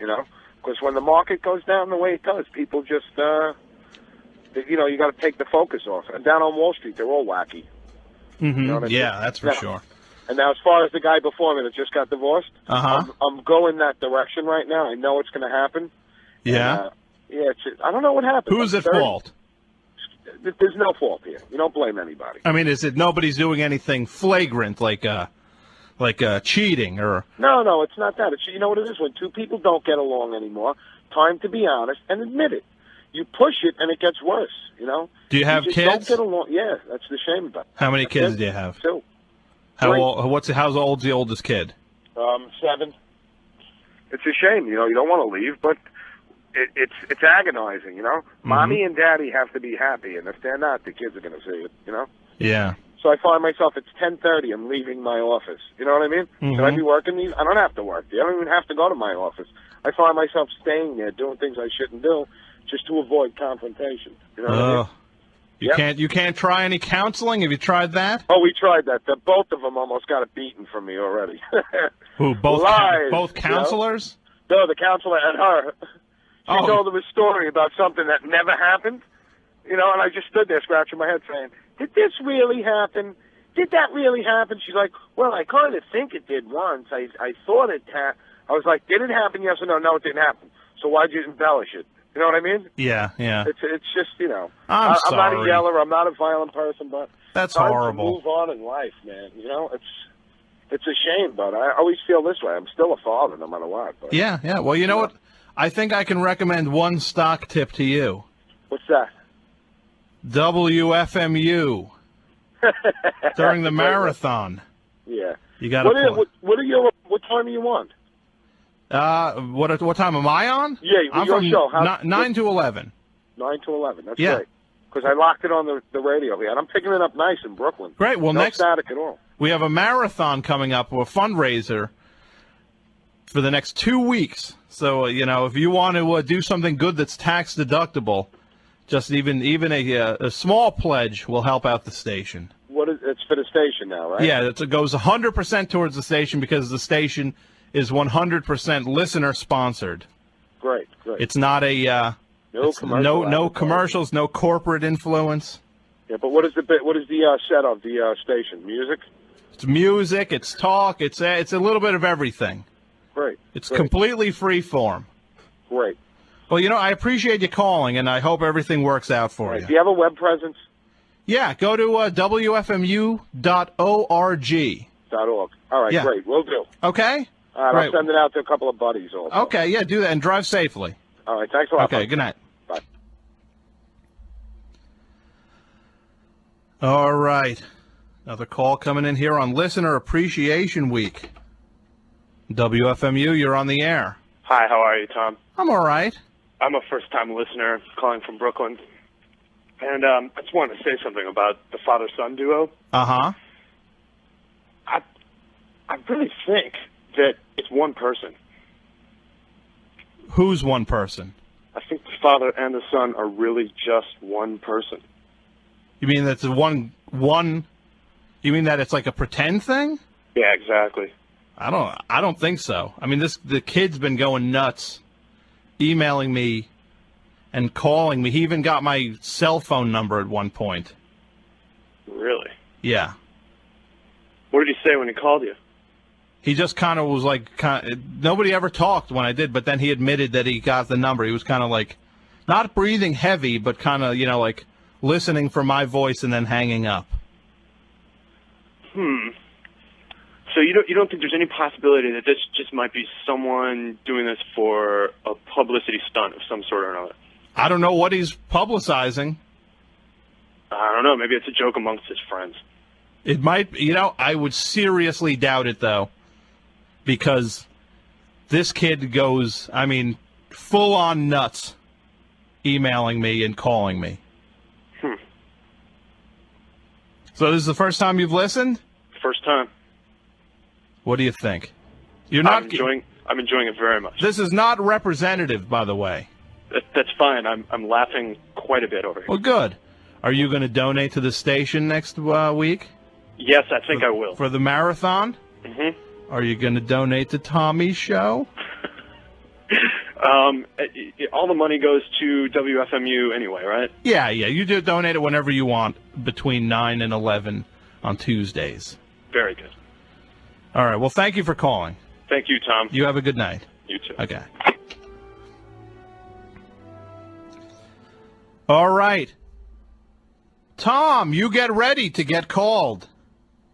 you know? Because when the market goes down the way it does, people just, you got to take the focus off. And down on Wall Street, they're all wacky. You know what I mean? Yeah, that's for sure. And now, as far as the guy before me that just got divorced, I'm going that direction right now. I know it's going to happen. Yeah? And, I don't know what happened. Who's at fault? There's no fault here. You don't blame anybody. I mean, is it nobody's doing anything flagrant like cheating or? No, it's not that. You know what it is? When two people don't get along anymore, time to be honest and admit it. You push it and it gets worse, you know? Do you have just kids? Don't get along. Yeah, that's the shame about it. How many kids do you have? 2. How old's the oldest kid? 7. It's a shame, you know. You don't want to leave, but it's agonizing, you know. Mommy and Daddy have to be happy, and if they're not, the kids are going to see it, you know. Yeah. So I find myself, it's 10:30, I'm leaving my office. You know what I mean? Should I be working these? I don't have to work. I don't even have to go to my office. I find myself staying there, doing things I shouldn't do, just to avoid confrontation. You know what I mean? You can't try any counseling? Have you tried that? Oh, we tried that. Both of them almost got it beaten from me already. Who, both Lies, both counselors? You know? No, the counselor and her. She told them a story about something that never happened, you know, and I just stood there scratching my head saying, did this really happen? Did that really happen? She's like, well, I kind of think it did once. I thought it happened. I was like, did it happen? Yes or no? No, it didn't happen. So why'd you embellish it? You know what I mean? Yeah, yeah. It's just, you know. I'm not a sorry. yeller. I'm not a violent person, but That's time horrible. to move on in life, man. You know, it's a shame, but I always feel this way. I'm still a father, no matter what. But, Yeah, yeah. Well, you know what? I think I can recommend one stock tip to you. What's that? WFMU during the Great one. marathon. Yeah. You got to What time are you on? What time am I on? Yeah, I'm your from show. 9 to 11. 9 to 11. That's Yeah. great. Because I locked it on the radio here, and I'm picking it up nice in Brooklyn. Great. Well, no next static at all. we have a marathon coming up, a fundraiser for the next 2 weeks. So, if you want to do something good that's tax deductible, just even a small pledge will help out the station. It's for the station now, right? Yeah, it goes 100% towards the station because the station is 100% listener sponsored. Great. It's not no commercials, no corporate influence. Yeah, but what is the set of the station? Music? It's music, it's talk, it's a little bit of everything. Great. It's completely free form. Great. Well, I appreciate you calling, and I hope everything works out for you. Do you have a web presence? Yeah, go to WFMU.org. .org. All right, Yeah. great. We'll do. Okay? All right, Right. I'll send it out to a couple of buddies also. Okay, yeah, do that, and drive safely. All right, thanks a lot. Okay, bud. good night. Bye. All right. Another call coming in here on Listener Appreciation Week. WFMU, you're on the air. Hi, how are you, Tom? I'm all right. I'm a first-time listener calling from Brooklyn. And I just wanted to say something about the father-son duo. Uh-huh. I really think that it's one person. Who's one person? I think the father and the son are really just one person. You mean that's one? You mean that it's like a pretend thing? Yeah, exactly. I don't think so. I mean, the kid's been going nuts, emailing me and calling me. He even got my cell phone number at one point. Really? Yeah. What did he say when he called you? He just kind of was like, nobody ever talked when I did, but then he admitted that he got the number. He was kind of like, not breathing heavy, but kind of, like listening for my voice and then hanging up. So you don't think there's any possibility that this just might be someone doing this for a publicity stunt of some sort or another? I don't know what he's publicizing. I don't know. Maybe it's a joke amongst his friends. It might, I would seriously doubt it, though, because this kid goes, full on nuts, emailing me and calling me. So this is the first time you've listened? First time. What do you think? I'm enjoying it very much. This is not representative, by the way. That's fine. I'm laughing quite a bit over here. Well, good. Are you going to donate to the station next week? Yes, I think I will. For the marathon? Mm-hmm. Are you going to donate to Tommy's show? All the money goes to WFMU anyway, right? Yeah. You do donate it whenever you want between 9 and 11 on Tuesdays. Very good. All right. Well, thank you for calling. Thank you, Tom. You have a good night. You too. Okay. All right. Tom, you get ready to get called.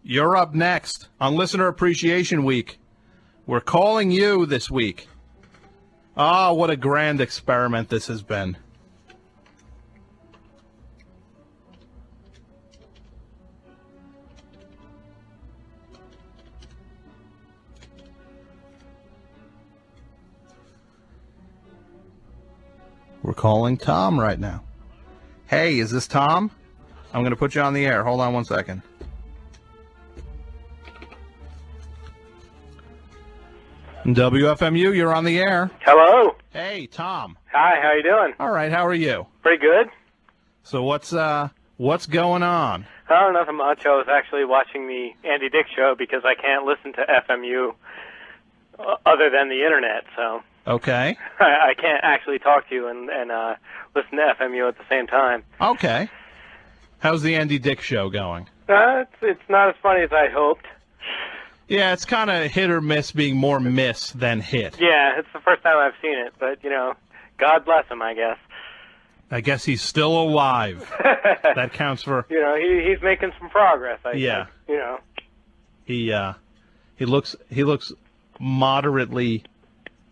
You're up next on Listener Appreciation Week. We're calling you this week. Ah, what a grand experiment this has been. We're calling Tom right now. Hey, is this Tom? I'm going to put you on the air. Hold on one second. WFMU, you're on the air. Hello. Hey, Tom. Hi, how you doing? All right, how are you? Pretty good. So what's going on? Oh, nothing much. I was actually watching the Andy Dick show because I can't listen to FMU other than the internet, so Okay. I can't actually talk to you and listen to FMU at the same time. Okay. How's the Andy Dick show going? It's not as funny as I hoped. Yeah, it's kind of hit or miss, being more miss than hit. Yeah, it's the first time I've seen it, but, God bless him, I guess. I guess he's still alive. That counts for. You know, he's making some progress. I Yeah. think, you know. He looks moderately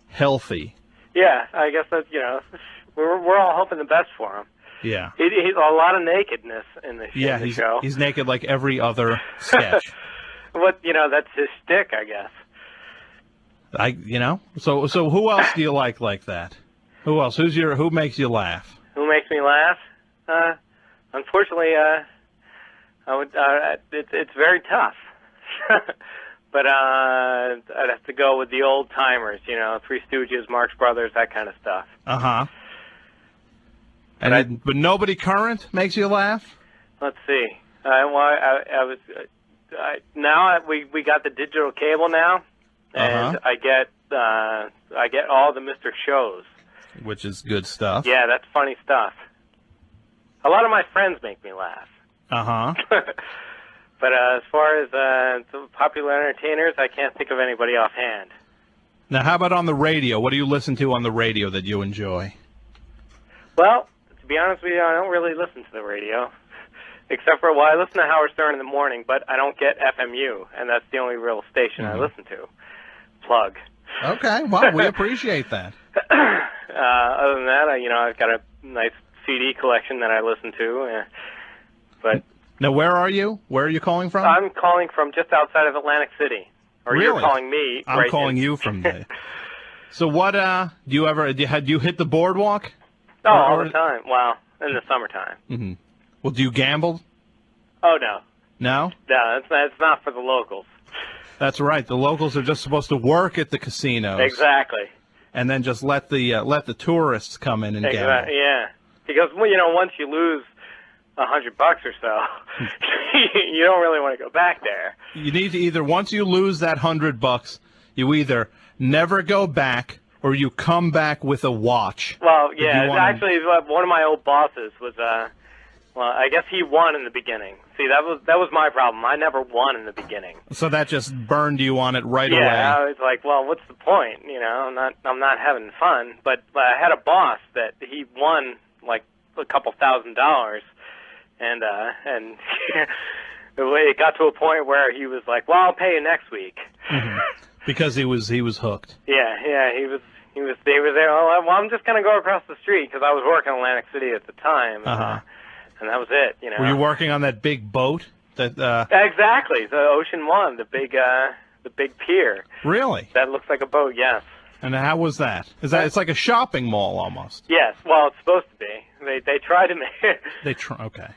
healthy. Yeah, I guess that's, you know, we're all hoping the best for him. Yeah. He's a lot of nakedness in the, Yeah, in the show. he's naked like every other sketch. You know, that's his shtick, I guess. So who else do you like that? Who else? Who makes you laugh? Who makes me laugh? Unfortunately, it's very tough. But I'd have to go with the old timers, you know, Three Stooges, Marx Brothers, that kind of stuff. Uh-huh. But nobody current makes you laugh? Let's see. Now we got the digital cable now, and I get all the Mr. shows. Which is good stuff. Yeah, that's funny stuff. A lot of my friends make me laugh. Uh-huh. But as far as the popular entertainers, I can't think of anybody offhand. Now, how about on the radio? What do you listen to on the radio that you enjoy? Well, to be honest with you, I don't really listen to the radio. Except for, I listen to Howard Stern in the morning, but I don't get FMU, and that's the only real station I listen to. Plug. Okay, well, we appreciate that. Other than that, I've got a nice CD collection that I listen to. But now, where are you? Where are you calling from? I'm calling from just outside of Atlantic City. Or Really? you're calling me. I'm calling you from there. So what, do you hit the boardwalk? Oh, all the time. Well, in the summertime. Mm-hmm. Well, do you gamble? Oh, no. No? No, it's not for the locals. That's right. The locals are just supposed to work at the casinos. Exactly. And then just let the tourists come in and gamble. Yeah. Because, once you lose $100 or so, you don't really want to go back there. You need to either, once you lose that $100, you either never go back or you come back with a watch. Well, yeah, actually, one of my old bosses was, I guess he won in the beginning. See, that was my problem. I never won in the beginning. So that just burned you on it right away. Yeah, I was like, well, what's the point? I'm not having fun. But I had a boss that he won like a couple $1,000, and it got to a point where he was like, well, I'll pay you next week. Mm-hmm. Because he was hooked. Yeah, he was there. Oh, well, I'm just gonna go across the street because I was working in Atlantic City at the time. And that was it, Were you working on that big boat? Exactly, the Ocean One, the big pier. Really? That looks like a boat, yes. And how was that? It's like a shopping mall almost. Yes, well, it's supposed to be. They try to make Okay.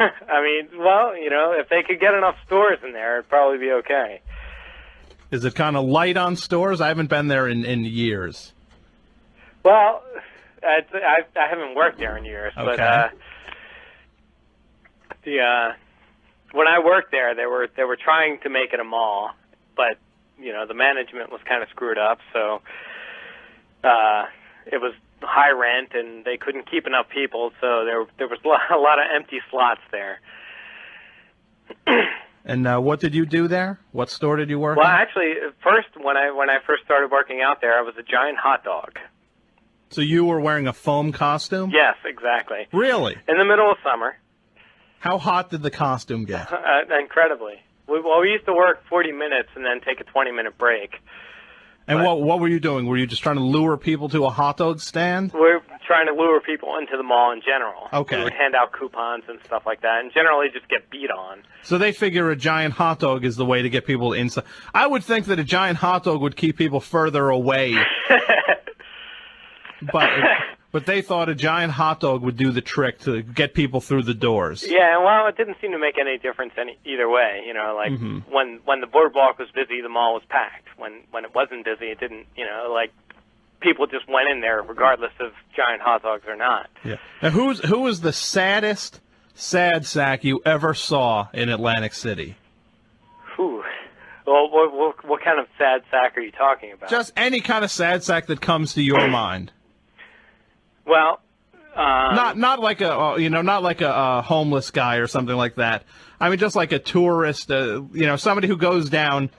I mean, well, if they could get enough stores in there, it'd probably be okay. Is it kind of light on stores? I haven't been there in years. Well, I haven't worked there in years, okay. But when I worked there, they were trying to make it a mall, but the management was kind of screwed up, so it was high rent and they couldn't keep enough people, so there was a lot of empty slots there. And what did you do there? What store did you work Well, in? actually, first when I first started working out there, I was a giant hot dog. So you were wearing a foam costume? Yes, exactly. Really? In the middle of summer. How hot did the costume get? Incredibly. We used to work 40 minutes and then take a 20-minute break. And what were you doing? Were you just trying to lure people to a hot dog stand? We're trying to lure people into the mall in general. Okay. We would hand out coupons and stuff like that, and generally just get beat on. So they figure a giant hot dog is the way to get people inside. I would think that a giant hot dog would keep people further away. But they thought a giant hot dog would do the trick to get people through the doors. Yeah, well, it didn't seem to make any difference either way. When the boardwalk was busy, the mall was packed. When it wasn't busy, it didn't. People just went in there regardless of giant hot dogs or not. Yeah. Now, who was the saddest sad sack you ever saw in Atlantic City? Whew. Well, what kind of sad sack are you talking about? Just any kind of sad sack that comes to your mind. Well, not like a homeless guy or something like that. I mean, just like a tourist, somebody who goes down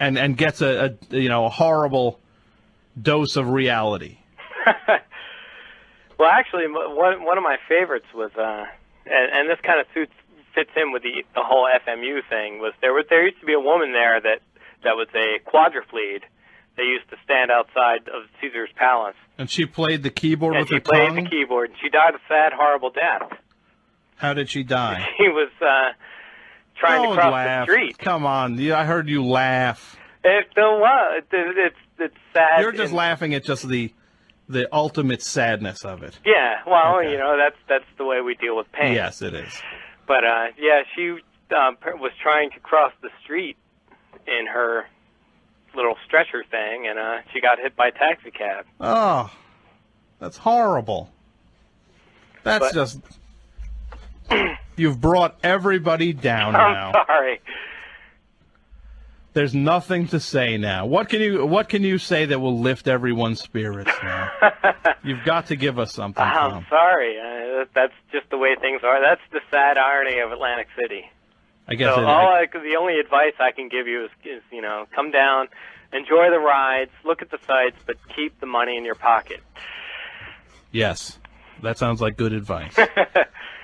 and gets a horrible dose of reality. Well, actually, one of my favorites was, and this kind of fits in with the whole FMU thing. Was there used to be a woman there that was a quadriplegic. They used to stand outside of Caesar's Palace. And she played the keyboard And with she her played tongue? the keyboard. And she died a sad, horrible death. How did she die? She was trying Don't to cross laugh. the street. Come on. Yeah, I heard you laugh. It's sad. You're just laughing at just the ultimate sadness of it. Yeah, well, you know, that's the way we deal with pain. Yes, it is. But yeah, she was trying to cross the street in her little stretcher thing, and she got hit by a taxi cab. Oh, that's horrible. That's just... You've brought everybody down now. I'm sorry. There's nothing to say now. What can you say that will lift everyone's spirits now? You've got to give us something, I'm Tom. sorry. That's just the way things are. That's the sad irony of Atlantic City. I guess So the only advice I can give you is you know, come down, enjoy the rides, look at the sights, but keep the money in your pocket. Yes, that sounds like good advice.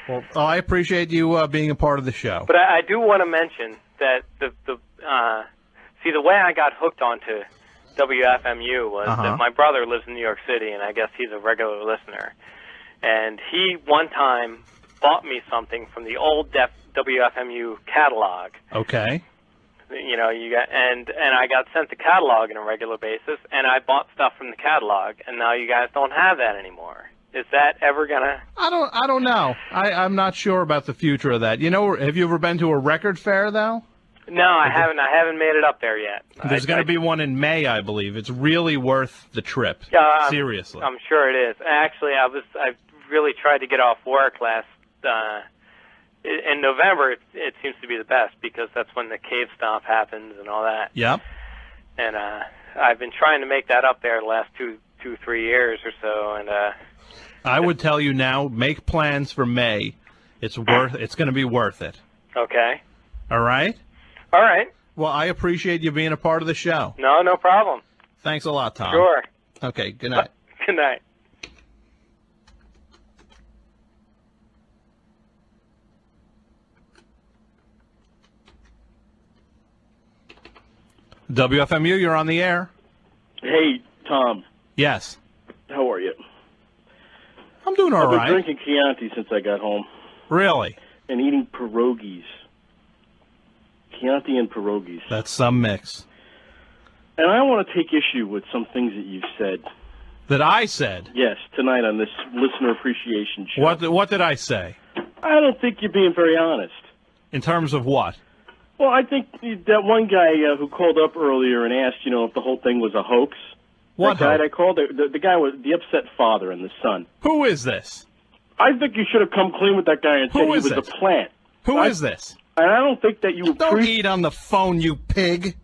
Well, I appreciate you being a part of the show. But I do want to mention that the way I got hooked onto WFMU was that my brother lives in New York City, and I guess he's a regular listener. And he one time bought me something from the old WFMU catalog. Okay. You know, and I got sent the catalog on a regular basis, and I bought stuff from the catalog, and now you guys don't have that anymore. Is that ever gonna? I don't know. I'm not sure about the future of that. You know, have you ever been to a record fair though? No, I haven't. I haven't made it up there yet. There's going to be one in May, I believe. It's really worth the trip. Seriously. I'm sure it is. Actually, I really tried to get off work last in November. It seems to be the best because that's when the cave stomp happens and all that. Yep. And I've been trying to make that up there the last 3 years or so, and I would tell you now, make plans for May. It's going to be worth it. Okay. All right? All right. Well, I appreciate you being a part of the show. No problem. Thanks a lot, Tom. Sure. Okay, good night. Good night. WFMU, you're on the air. Hey, Tom. Yes. How are you? I'm doing all right. I've been drinking Chianti since I got home. Really? And eating pierogies. Chianti and pierogies. That's some mix. And I want to take issue with some things that you've said. That I said? Yes, tonight on this listener appreciation show. What did I say? I don't think you're being very honest. In terms of what? Well, I think that one guy who called up earlier and asked, you know, if the whole thing was a hoax. What that guy hoax? I called, the guy was the upset father and the son. Who is this? I think you should have come clean with that guy and said he was a plant. Who is this? And I don't think that you Don't eat on the phone, you pig.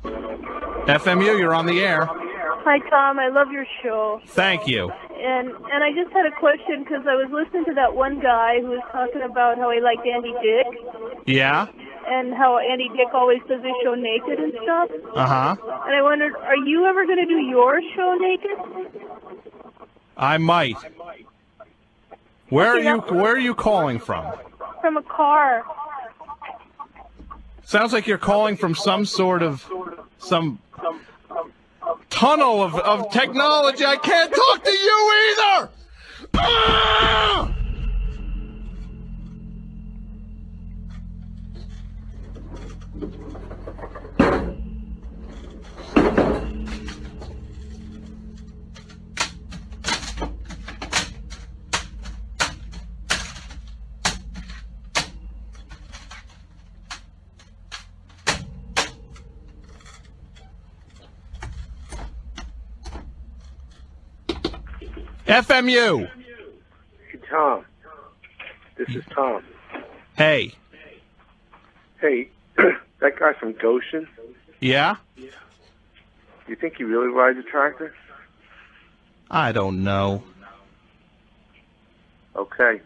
FMU, you're on the air. Hi, Tom. I love your show. Thank you. And I just had a question because I was listening to that one guy who was talking about how he liked Andy Dick Yeah? and how Andy Dick always does his show naked and stuff. Uh-huh. And I wondered, are you ever going to do your show naked? I might. Where are you calling from? From a car. Sounds like you're calling from some sort of tunnel of technology. I can't talk to you either. Ah! FMU. Hey, Tom. This is Tom. Hey. Hey, that guy from Goshen, Yeah? you think he really rides a tractor? I don't know. Okay.